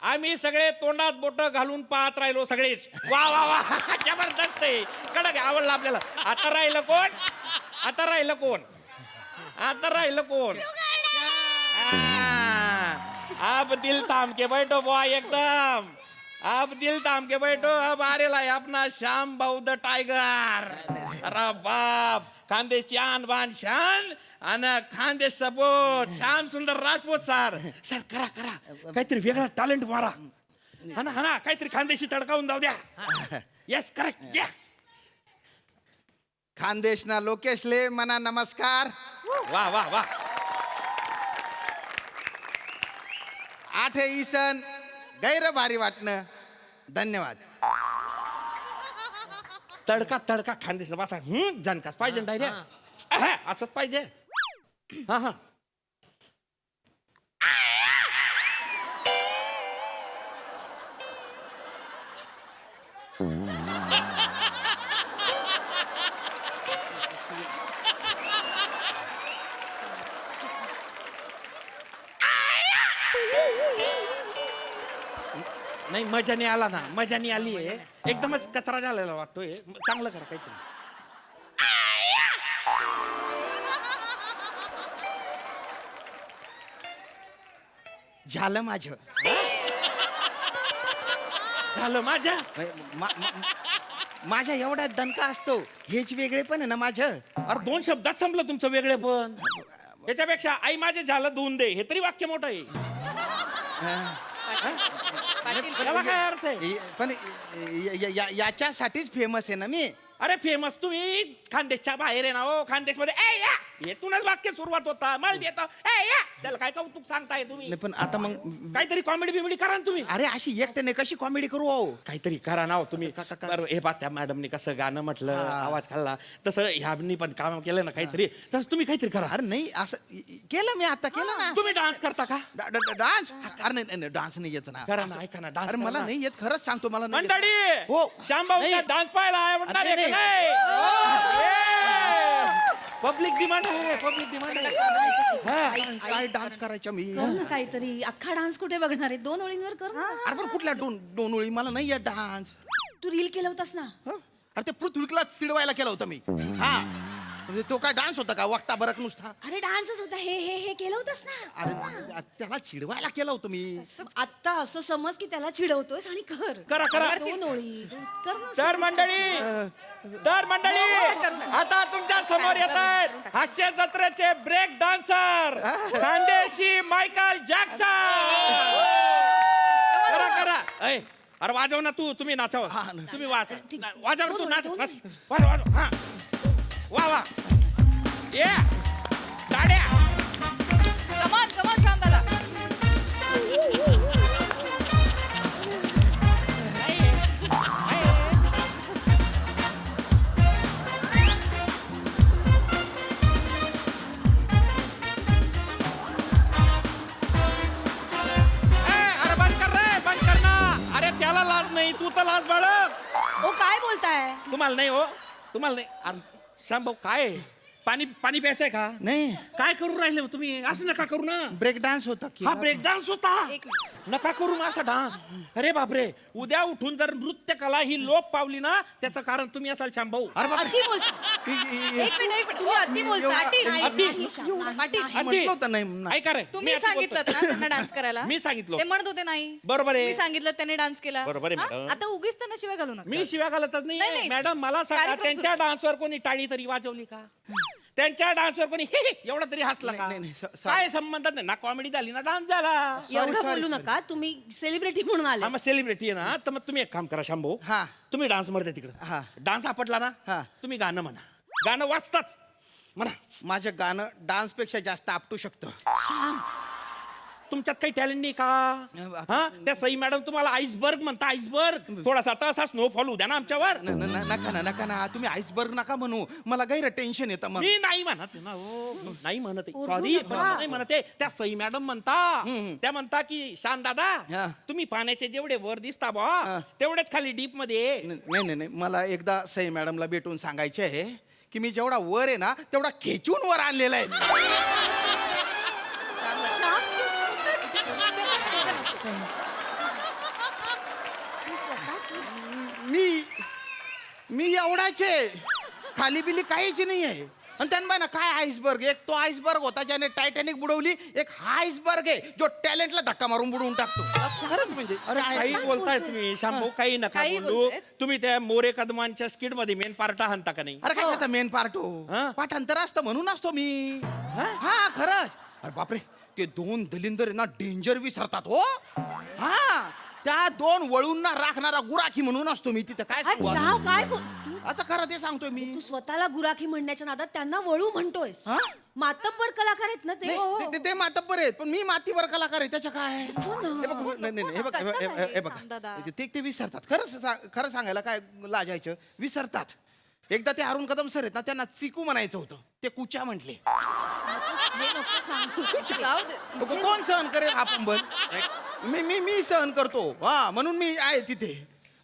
Speaker 11: आम्ही सगळे तोंडात बोट घालून पाहत राहिलो सगळेच वा जबरदस्त आहे कडक आवडलं आपल्याला आता राहिलं कोण आप दिल थाम के बैठो बुआ एकदम आप दिल थाम के बैठो अब आ रेला है अपना श्याम भाऊ द टायगर अरे बाप खानदेशची आन बान शान आणि खानदेश सपोर्ट श्याम सुंदर राजपूत सर करा काहीतरी वेगळा टॅलेंट मारा हा ना काहीतरी खानदेशी तडकावून जाऊ द्या येस करेक्ट द्या
Speaker 12: खानदेशना लोकेशले मना नमस्कार
Speaker 11: वा
Speaker 12: 8 ईसन गैर भारी वाटणं धन्यवाद
Speaker 11: तडका खानदेशला बसा जानकाच पाहिजे डायरेक्ट असंच पाहिजे हा नाही मजाने आला ना मजाने आली आहे एकदमच कचरा झालेला वाटतोय चांगलं करा काहीतरी
Speaker 12: झालं माझं
Speaker 11: माझ्या
Speaker 12: माझ्या एवढा दणका असतो हेच वेगळे पण आहे ना माझं
Speaker 11: अरे 2 शब्दात संपलं तुमचं वेगळे पण याच्यापेक्षा आई माझे झालं धुवून दे हे तरी वाक्य मोठं आहे याला काय अर्थ आहे
Speaker 12: पण याच्यासाठीच फेमस आहे ना मी
Speaker 11: अरे फेमस तुम्ही खानदेशच्या बाहेर आहे ना हो खानदेशमध्ये ए या येथूनच वाक्य सुरुवात होता मला येतं ए या त्याला काय कौतुक सांगताय तुम्ही
Speaker 12: नाही पण आता मग
Speaker 11: काहीतरी कॉमेडी बिमेडी करा ना तुम्ही
Speaker 12: अरे अशी एकट्याने कशी कॉमेडी करू अहो
Speaker 11: काहीतरी करा ना हो तुम्ही बरं, हे पहा त्या मॅडमनी कसं गाणं म्हटलं आवाज खाल्ला तसं ह्यांनी पण काम केलं ना काहीतरी तसं तुम्ही काहीतरी करा
Speaker 12: अरे नाही असं केलं मी आता केलं ना
Speaker 11: तुम्ही डान्स करता का
Speaker 12: डान्स अरे नाही डान्स नाही येत ना
Speaker 11: करा ना ऐका ना डान्स
Speaker 12: अरे मला नाही येत खरंच सांगतो मला नाही येत.
Speaker 11: मंडळी
Speaker 12: हो
Speaker 11: श्यामभाऊचा डान्स पाहायला आवडणार
Speaker 12: अरे,
Speaker 11: आहे का नाही? पब्लिक डिमांड आहे पब्लिक डिमांड आहे
Speaker 12: काय डान्स करायचा मी
Speaker 7: कर ना काहीतरी अख्खा डान्स कुठे बघणार आहे 2 ओळींवर कर ना
Speaker 12: अरे पण कुठल्या दोन ओळी मला नाही येत डान्स
Speaker 7: तू रील केलं होतास ना
Speaker 12: अरे ते पृथ्वीला चिडवायला केलं होतं मी हा म्हणजे तो काय डान्स होता का वागता बरक नुसता
Speaker 7: अरे डान्सच होता हे केलं होतस ना
Speaker 12: अरे त्याला चिडवायला केलं होतं मी
Speaker 7: आता असं समज की त्याला चिडवतोयस आणि कर
Speaker 11: करा, करा.
Speaker 7: कर 2 ओळी कर ना
Speaker 11: तर मंडळी आता तुमच्या समोर येत आहेत हास्य जत्रेचे ब्रेक डान्सर खानदेशी मायकल जॅक्सन करा करा ऐ, अरे वाजव ना तुम्ही नाचाव तुम्ही वाजव तू नाच वाजव हा वा वा ये गाड्या
Speaker 3: कमान श्याम दादा
Speaker 11: अरे बंद कर ना अरे त्याला लाज नाही तू तर लाज बाळग
Speaker 7: ओ काय बोलताय
Speaker 11: तुम्हाला नाही हो तुम्हाला नाही अरे श्याम भाऊ काय आहे? पाणी प्यायचंय का
Speaker 12: नाही
Speaker 11: काय करू राहिले हो तुम्ही असं नका करू ना
Speaker 12: ब्रेक डान्स होता की
Speaker 11: हा ब्रेक डान्स होता नका करू ना असा डान्स अरे बापरे उद्या उठून जर नृत्य कला ही लोप पावली ना त्याचं कारण तुम्ही असाल श्याम भाऊ
Speaker 7: अति बोलताय एक मिनिट तुम्ही अति बोलताय
Speaker 11: अति.
Speaker 12: म्हटलं होतं नाही
Speaker 11: ऐका रे
Speaker 5: तुम्ही
Speaker 11: मी अति
Speaker 5: सांगितलं
Speaker 11: बोलतो.
Speaker 5: ना त्यांना डान्स करायला
Speaker 11: मी सांगितलं.
Speaker 5: ते म्हणत होते नाही
Speaker 11: बरोबर आहे.
Speaker 5: मी सांगितलं त्यांनी डान्स केला
Speaker 11: बरोबर आहे,
Speaker 5: हा?
Speaker 11: मॅडम.
Speaker 5: आता उगीच त्यांना शिवाय घालू नका
Speaker 11: मी शिव्या घालतच
Speaker 5: नाही,
Speaker 11: नाही
Speaker 5: नाही.
Speaker 11: मॅडम मला सांगा
Speaker 5: कार्यक्रम
Speaker 11: त्यांच्या डान्सवर कोणी टाळी तरी वाजवली का त्यांच्या डान्सवर कोणी हे एवढं तरी हसला का
Speaker 12: नाही, नाही,
Speaker 11: काय संबंध नाही ना कॉमेडी झाली ना डान्स झाला
Speaker 7: एवढं बोलू नका तुम्ही सेलिब्रिटी म्हणून आले
Speaker 11: हा मग सेलिब्रिटी आहे ना तर मग तुम्ही एक काम करा शंभू
Speaker 12: हा.
Speaker 11: तुम्ही डान्स मध्ये
Speaker 12: हा.
Speaker 11: तिकडे डान्स आपटला ना
Speaker 12: हा.
Speaker 11: तुम्ही गाणं म्हणा गाणं वाचताच म्हणा
Speaker 12: माझं गाणं डान्स पेक्षा जास्त आपटू शकतं
Speaker 11: तुमच्यात काही टॅलेंट नाही का हा त्या सई मॅडम तुम्हाला आईसबर्ग म्हणता आईसबर्ग थोडासा तसा स्नोफॉल उद्या ना आमच्यावर
Speaker 12: नका ना तुम्ही आईसबर्ग नका म्हणू मला गैर टेन्शन येतं मग
Speaker 11: मी नाही म्हणत ना हो नाही म्हणत सॉरी नाही म्हणत आहे. त्या सई मॅडम म्हणता त्या म्हणता की श्याम दादा
Speaker 12: हा.
Speaker 11: तुम्ही पाण्याचे जेवढे वर दिसता बा तेवढेच खाली डीप मध्ये
Speaker 12: नाही मला एकदा सई मॅडमला भेटून सांगायचे आहे की मी जेवढा वर आहे ना तेवढा खेचून वर आणलेला आहे मी एवढाच आहे खाली बिली काहीच नाही आहे आणि त्यांना ना काय आईसबर्ग एक तो आईसबर्ग होता ज्याने टायटॅनिक बुडवली एक हा आईसबर्ग आहे जो टॅलेंटला धक्का मारून बुडवून टाकतो खरंच म्हणजे
Speaker 11: काही बोलताय तुम्ही शांभू काही नका
Speaker 5: काही
Speaker 11: बोलू
Speaker 5: बोलतायत.
Speaker 11: तुम्ही त्या मोरे कदमांच्या स्किड मध्ये मेन पार्ट हाणता का नाही
Speaker 12: अरे कशाचा मेन पार्ट हो
Speaker 11: हा?
Speaker 12: पाठांतर असतं म्हणून असतो मी हा खरंच अरे बापरे ते 2 दलिंदर आहे ना डेंजर विसरतात हो हा त्या 2 वळूंना राखणारा गुराखी म्हणून असतो मी तिथं काय सांगू आता?
Speaker 7: श्याम काय
Speaker 12: आता खरं ते सांगतोय मी
Speaker 7: तू स्वतःला गुराखी म्हणण्याच्या नादात त्यांना वळू म्हणतोयस
Speaker 12: हा?
Speaker 7: मातब्बर कलाकार आहेत ना ते
Speaker 12: नाही,
Speaker 7: हो.
Speaker 12: ते मातब्बर आहेत पण मी मातीवर कलाकार आहे त्याच्या काय
Speaker 7: हो ना.
Speaker 12: हे बघ, नाही, हे बघ,
Speaker 5: कसं
Speaker 12: हे
Speaker 5: काय
Speaker 12: बघ
Speaker 5: सांगदादा?
Speaker 12: ते विसरतात खरं सांगायला काय लाजायचं विसरतात एकदा ते अरुण कदम सर आहेत ना त्यांना चिकू म्हणायचं होतं ते कुचा म्हटले
Speaker 5: हे नको सांगू जाऊ दे.
Speaker 12: कोण सहन करेल हा पंबल मी सहन करतो हा म्हणून मी आहे तिथे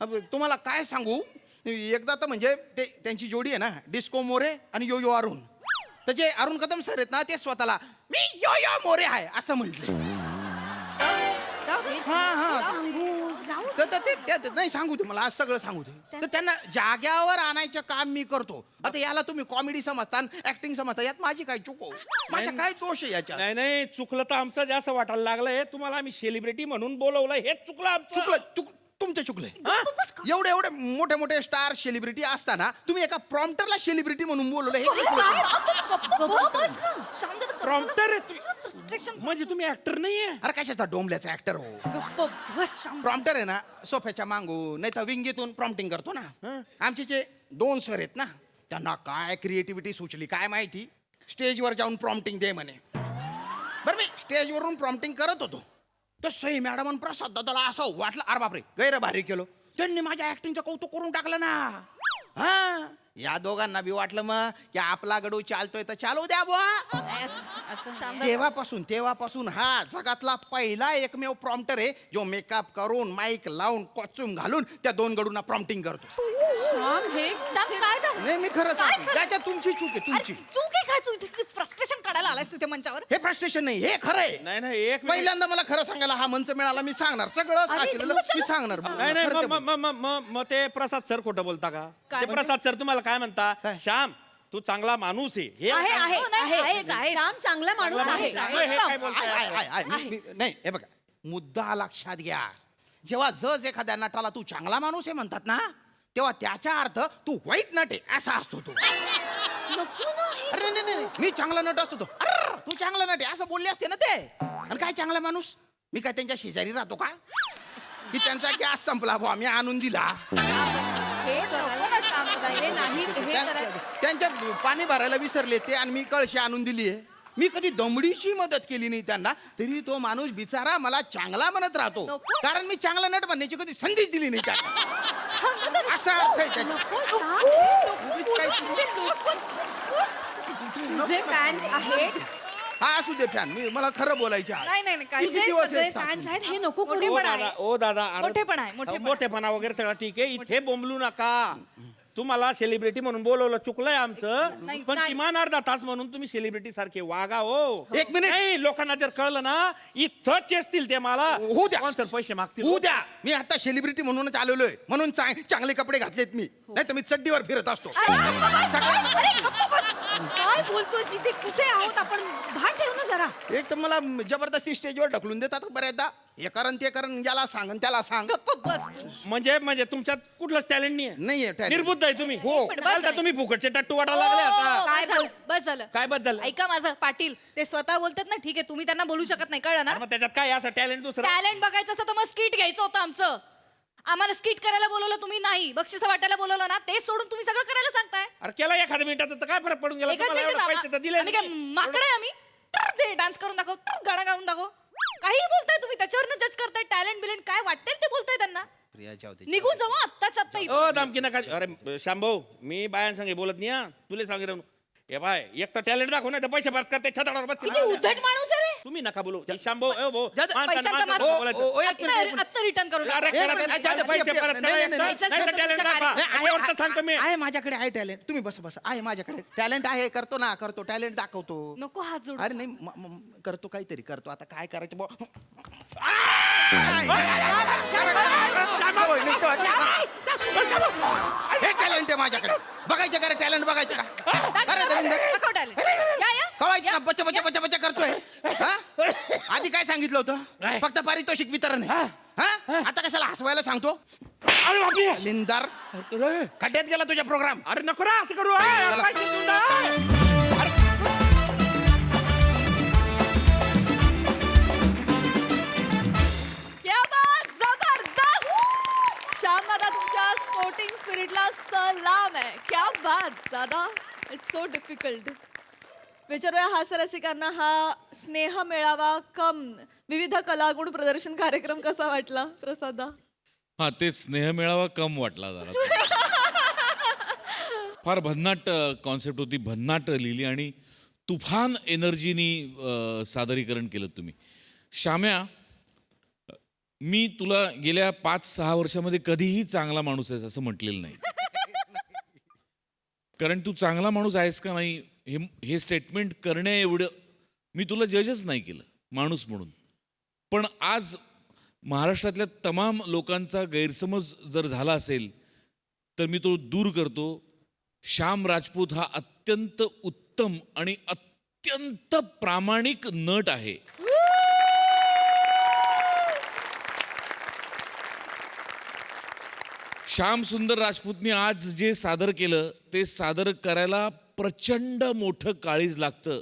Speaker 12: अब तुम्हाला काय सांगू एकदा तर म्हणजे ते त्यांची जोडी आहे ना डिस्को मोरे आणि यो यो अरुण तर जे अरुण कदम सर आहेत ना ते स्वतःला मी यो यो मोरे आहे असं म्हटले
Speaker 5: जाऊ दे.
Speaker 12: हा
Speaker 7: सांगू जाऊ
Speaker 12: ते नाही सांगू दे मला आज सगळं सांगू दे तर त्यांना जाग्यावर आणायचं काम मी करतो आता याला तुम्ही कॉमेडी समजता ऍक्टिंग समजता यात माझी काय चूक हो माझ्या काय दोष आहे याच्या
Speaker 11: नाही नाही चुकलं तर आमचं जास्त वाटायला लागलंय तुम्हाला आम्ही सेलिब्रिटी म्हणून बोलवलं हेच चुकलं आमचं
Speaker 12: तुमचे चुकले एवढे मोठे स्टार सेलिब्रिटी असताना तुम्ही एका प्रॉम्प्टरला सेलिब्रिटी म्हणून बोलवलं हे
Speaker 11: प्रॉम्प्टर आहे म्हणजे तुम्ही ऍक्टर नाहीये
Speaker 12: अरे कशाचा डोंबल्याचा ऍक्टर हो प्रॉम्प्टर आहे ना सोफ्याच्या मागून नाही तर विंगीतून प्रॉम्प्टिंग करतो ना आमचे जे 2 सर आहेत ना, त्यांना काय क्रिएटिव्हिटी सुचली काय माहिती, स्टेजवर जाऊन प्रॉम्प्टिंग दे म्हणे. बरं मी स्टेजवरून प्रॉम्प्टिंग करत होतो, तर सई मॅडम आणि प्रसाद दादाला असं वाटलं, अरे बापरे गैर भारी केलो. त्यांनी माझ्या ऍक्टिंगचं कौतुक करून टाकलं ना. हा, या दोघांना बी वाटलं मग की आपला गडू चालतोय तर चालू द्या बुवा. तेव्हापासून हा जगातला पहिला एकमेव प्रॉम्प्टर आहे जो मेकअप करून माईक लावून कॉस्ट्युम घालून त्या 2 गडूंना प्रॉम्प्टिंग करतो. नाही मी खरं सांगतो, त्याच्यात तुमची चूक आहे, तुमची
Speaker 5: चूक आहे काय? तू फ्रस्ट्रेशन काढायला आलायस तुझ्या मंचावर.
Speaker 12: हे फ्रस्ट्रेशन नाही, हे खरं आहे.
Speaker 11: नाही एक मिनिट.
Speaker 12: पहिल्यांदा मला खरं सांगायला हा मंच मिळाला, मी सांगणार सगळं साचलेलं मी सांगणार.
Speaker 11: नाही नाही
Speaker 12: खरं ते
Speaker 11: मग ते प्रसाद सर खोटं बोलता का? ते प्रसाद सर तुम्हाला काय म्हणता, श्याम तू चांगला माणूस आहे हे
Speaker 5: श्याम चांगला माणूस आहे.
Speaker 11: हे काय बोलताय?
Speaker 12: नाही हे बघा, मुद्दा लक्षात घ्या. जेव्हा जज एखाद्या नटाला तू चांगला माणूस आहे म्हणतात ना, तेव्हा त्याचा अर्थ तू वाईट नट आहे असा असतो तो. अरे नाही, मी चांगला नट असतो तो. अर्र, तू चांगला नट आहे असं बोलले असते ना ते. आणि काय चांगला माणूस, मी काय त्यांच्या शेजारी राहतो का? की त्यांचा गॅस संपला भाऊ आम्ही आणून दिला. त्यांच्या पाणी भरायला विसरले ते आणि मी कळशी आणून दिली आहे. मी कधी दमडीची मदत केली नाही त्यांना, तरी तो माणूस बिचारा मला चांगला म्हणत राहतो, कारण मी चांगला नट म्हणण्याची कधी संधीच दिली नाही त्यांना. असा अर्थ आहे
Speaker 5: आहेत
Speaker 12: हा असू दे फॅन, मी मला खरं बोलायचं आहे. किती दिवस आहेत
Speaker 5: फॅन्स
Speaker 12: साचून?
Speaker 5: आहेत हे नको
Speaker 11: ओ
Speaker 5: करू.
Speaker 11: दादा, ओ दादा अरे-
Speaker 5: मोठेपणा आहे, मोठेपणा.
Speaker 11: मोठेपणा वगैरे सगळं ठीक आहे, इथे बोंबलू नका. तुम्हाला सेलिब्रिटी म्हणून बोलवलं, चुकलंय आमचं,
Speaker 5: नाही,
Speaker 11: पण
Speaker 5: नाही.
Speaker 11: किमान अर्धा तास म्हणून तुम्ही सेलिब्रिटी सारखे वागा हो.
Speaker 12: एक मिनिट.
Speaker 11: नाही, लोकांना जर कळलं ना इथं चेसतील ते मला.
Speaker 12: होऊ द्या.
Speaker 11: स्पॉन्सर पैसे मागतील.
Speaker 12: होऊ द्या, मी आता सेलिब्रिटी म्हणूनच आलेलो आहे, म्हणून चांगले कपडे घातलेत मी, नाही तर मी चड्डीवर फिरत असतो.
Speaker 5: काय बोलतोयस इथे? कुठे आहोत आपण? भान ठेव ना जरा.
Speaker 12: एक तर मला जबरदस्ती स्टेजवर ढकलून देतात बऱ्याचदा, हे करण ते करण, याला सांग आणि त्याला सांग.
Speaker 5: गप्प बस.
Speaker 11: म्हणजे तुमच्यात कुठलंच टॅलेंट नाहीये.
Speaker 12: नाहीये talent.
Speaker 11: निर्बुद्ध आहे तुम्ही.
Speaker 12: हो.
Speaker 11: चालता तुम्ही फुकटचे टट्टू वाटायला लागले आता.
Speaker 7: काय झालं? बस झालं.
Speaker 11: काय बस झालं?
Speaker 7: ऐका माझं पाटील, ते स्वतः बोलतात ना, ठीक आहे तुम्ही त्यांना बोलू शकत नाही, कळलं ना?
Speaker 11: अरे मग त्याच्यात काय असं टॅलेंट दुसरं?
Speaker 7: टॅलेंट बघायचं असतं तर मग स्किट घ्यायचं होतं आमचं. आम्हाला स्किट करायला बोलवलं तुम्ही, नाही बक्षीस वाटायला बोलवलं ना, ते सोडून तुम्ही सगळं करायला सांगताय.
Speaker 11: अरे केला एखाद्या मिनिटात तर काय फरक पडून गेला?
Speaker 7: एकाच
Speaker 11: तुम्हाला
Speaker 7: मिनिटात
Speaker 11: एवढे पैसे तर दिले
Speaker 7: आम्ही काय
Speaker 11: नाही.
Speaker 7: माकडे आहे आम्ही? ते डान्स करून दाखव, गाणं गाऊन दाखव, काही बोलताय तुम्ही, त्याच्यावरनं जज करताय. टॅलेंट बिलेंट काय वाटतंय ते बोलताय त्यांना. निघून जाऊ आत्ताच आत्ता इथून.
Speaker 11: ओ दामकी नका. अरे शांभाऊ, मी बायांसंगे बोलत नाही हा, तुला सांगितलं. ए बाय, एक तर टॅलेंट दाखव नाही तर पैसे परत करते छताडावर बसतील.
Speaker 7: किती उद्धट माणूस आहे रे.
Speaker 11: तुम्ही नका बोलू. शांभाऊ, ए भाऊ,
Speaker 12: पैशांचा
Speaker 11: माणसानं
Speaker 7: मार-
Speaker 11: बोलायचं.
Speaker 7: आत्ता रिटर्न करून
Speaker 11: अरे
Speaker 7: टाका.
Speaker 11: करा, पैसे परत करा
Speaker 12: नाही,
Speaker 11: एकतर.
Speaker 12: नाही,
Speaker 11: नाही तर टॅलेंट दाखवा. याच्यावरचं सांगतो मी.
Speaker 12: आहे माझ्याकडे आहे टॅलेंट, तुम्ही बस आहे माझ्याकडे टॅलेंट आहे, करतो ना, करतो टॅलेंट दाखवतो.
Speaker 5: नको हात जोड.
Speaker 12: अरे नाही करतो, काहीतरी करतो, आता काय करायचं बुवा? हे टॅलेंट आहे माझ्याकडे, बघायचं का टॅलेंट बघायचं का? अरे दलिंदर,
Speaker 7: दाखव talent. या, या.
Speaker 12: कवायचं ना बच्चा बच्चा बच्चा बच्चा करतोय हा? आधी काय सांगितलं होतं? फक्त पारितोषिक वितरण आहे. हा? आता कशाला हसवायला सांगतो?
Speaker 11: अरे बापरे.
Speaker 12: लिंदार
Speaker 11: अरे
Speaker 12: खड्ड्यात गेला तुझ्या प्रोग्राम.
Speaker 11: नको रे, असं करू. ए, पैसे देऊन जा.
Speaker 5: क्या बात, जबरदस्त. श्याम दादा, तुमच्या स्पोर्टिंग स्पिरिटला सलाम आहे. क्या बात दादा, इट्स सो डिफिकल्ट. विचारूया हास्यरसिकांना हा स्नेह मेळावा कम विविध कलागुण प्रदर्शन कार्यक्रम कसा वाटला प्रसादा?
Speaker 6: हा ते स्नेह मेळावा कम वाटला जरा. फार भन्नाट कॉन्सेप्ट होती, भन्नाट लिहिली आणि तुफान एनर्जीनी सादरीकरण केलं तुम्ही. श्याम्या, मी तुला गेल्या 5-6 वर्षामध्ये कधीही चांगला माणूस आहेस असं म्हटलेलं नाही. कारण तू चांगला माणूस आहेस का नाही हे स्टेटमेंट करण्या एवढं मी तुला जजच नाही केलं माणूस म्हणून. पण आज महाराष्ट्रातल्या तमाम लोकांचा गैरसमज जर झाला असेल तर मी तो दूर करतो. श्याम राजपूत हा अत्यंत उत्तम आणि अत्यंत प्रामाणिक नट आहे. श्याम सुंदर राजपूतने आज जे सादर केलं ते सादर करायला प्रचंड मोठं काळीज लागतं.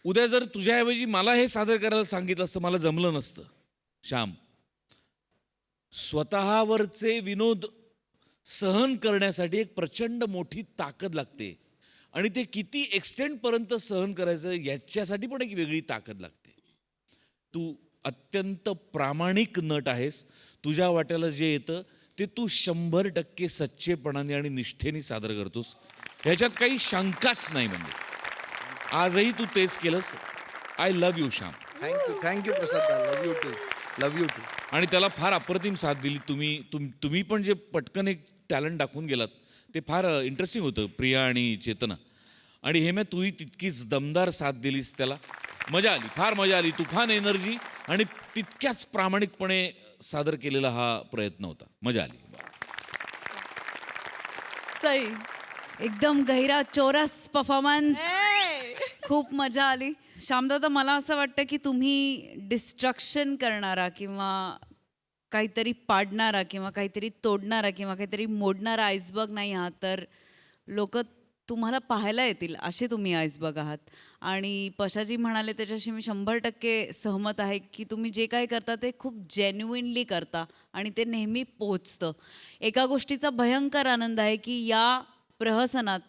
Speaker 6: उद्या जर तुझ्याऐवजी मला हे सादर करायला सांगितलं असतं मला जमलं नसतं. श्याम, स्वतःवरचे विनोद सहन करण्यासाठी एक प्रचंड मोठी ताकद लागते आणि ते किती एक्सटेंडपर्यंत सहन करायचं याच्यासाठी पण एक वेगळी ताकद लागते. तू अत्यंत प्रामाणिक नट आहेस. तुझ्या वाट्याला जे येतं ते तू 100% सच्चेपणाने आणि निष्ठेने सादर करतोस, ह्याच्यात काही शंकाच नाही. म्हणजे आजही तू तेच केलंस. I love you Shyam.
Speaker 12: Thank you Prasad, love you too.
Speaker 6: आणि त्याला फार अप्रतिम साथ दिली तुम्ही पण जे पटकन एक टॅलेंट दाखवून गेलात ते फार इंटरेस्टिंग होतं, प्रिया आणि चेतना. आणि हे तूही तितकीच दमदार साथ दिलीस त्याला. मजा आली, फार मजा आली. तुफान एनर्जी आणि तितक्याच प्रामाणिकपणे सादर केलेला हा प्रयत्न होता. मजा आली.
Speaker 5: सई.
Speaker 10: एकदम गहिरा चोरस परफॉर्मन्स. खूप मजा आली. श्यामदादा, मला असं वाटतं की तुम्ही डिस्ट्रक्शन करणारा किंवा काहीतरी पाडणारा किंवा काहीतरी तोडणारा किंवा काहीतरी मोडणारा आईसबर्ग नाही आहात, तर लोक तुम्हाला पाहायला येतील असे तुम्ही आईसबर्ग आहात. आणि पशाजी म्हणाले त्याच्याशी मी 100% सहमत आहे की तुम्ही जे काही करता ते खूप जेन्युइनली करता आणि ते नेहमी पोहोचतं. एका गोष्टीचा भयंकर आनंद आहे की या प्रहसनात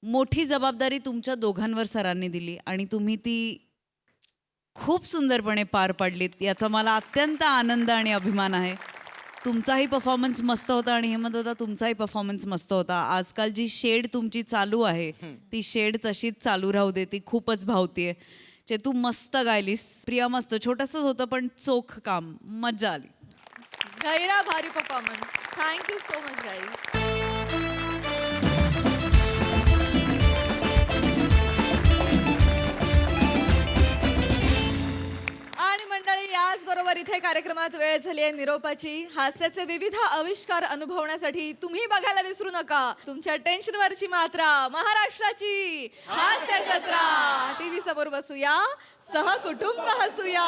Speaker 10: मोठी जबाबदारी तुमच्या दोघांवर सरांनी दिली आणि तुम्ही ती खूप सुंदरपणे पार पाडलीत. याचा मला अत्यंत आनंद आणि अभिमान आहे. तुमचाही परफॉर्मन्स मस्त होता आणि हेमंतदा तुमचाही परफॉर्मन्स मस्त होता. आजकाल जी शेड तुमची चालू आहे ती शेड तशीच चालू राहू दे, ती खूपच भावतीये. तू मस्त गायलीस. प्रिया मस्त, छोटंसंच होतं पण चोख काम, मजा आली.
Speaker 5: गैरा भारी performance. Thank you so much guys. आणि मंडळी, याचबरोबर इथे कार्यक्रमात वेळ झाली आहे निरोपाची. हास्याचे विविध आविष्कार अनुभवण्यासाठी तुम्ही बघायला विसरू नका तुमच्या टेन्शनवरची मात्रा, महाराष्ट्राची हास्य जत्रा. टीव्ही समोर बसूया, सहकुटुंब हसूया.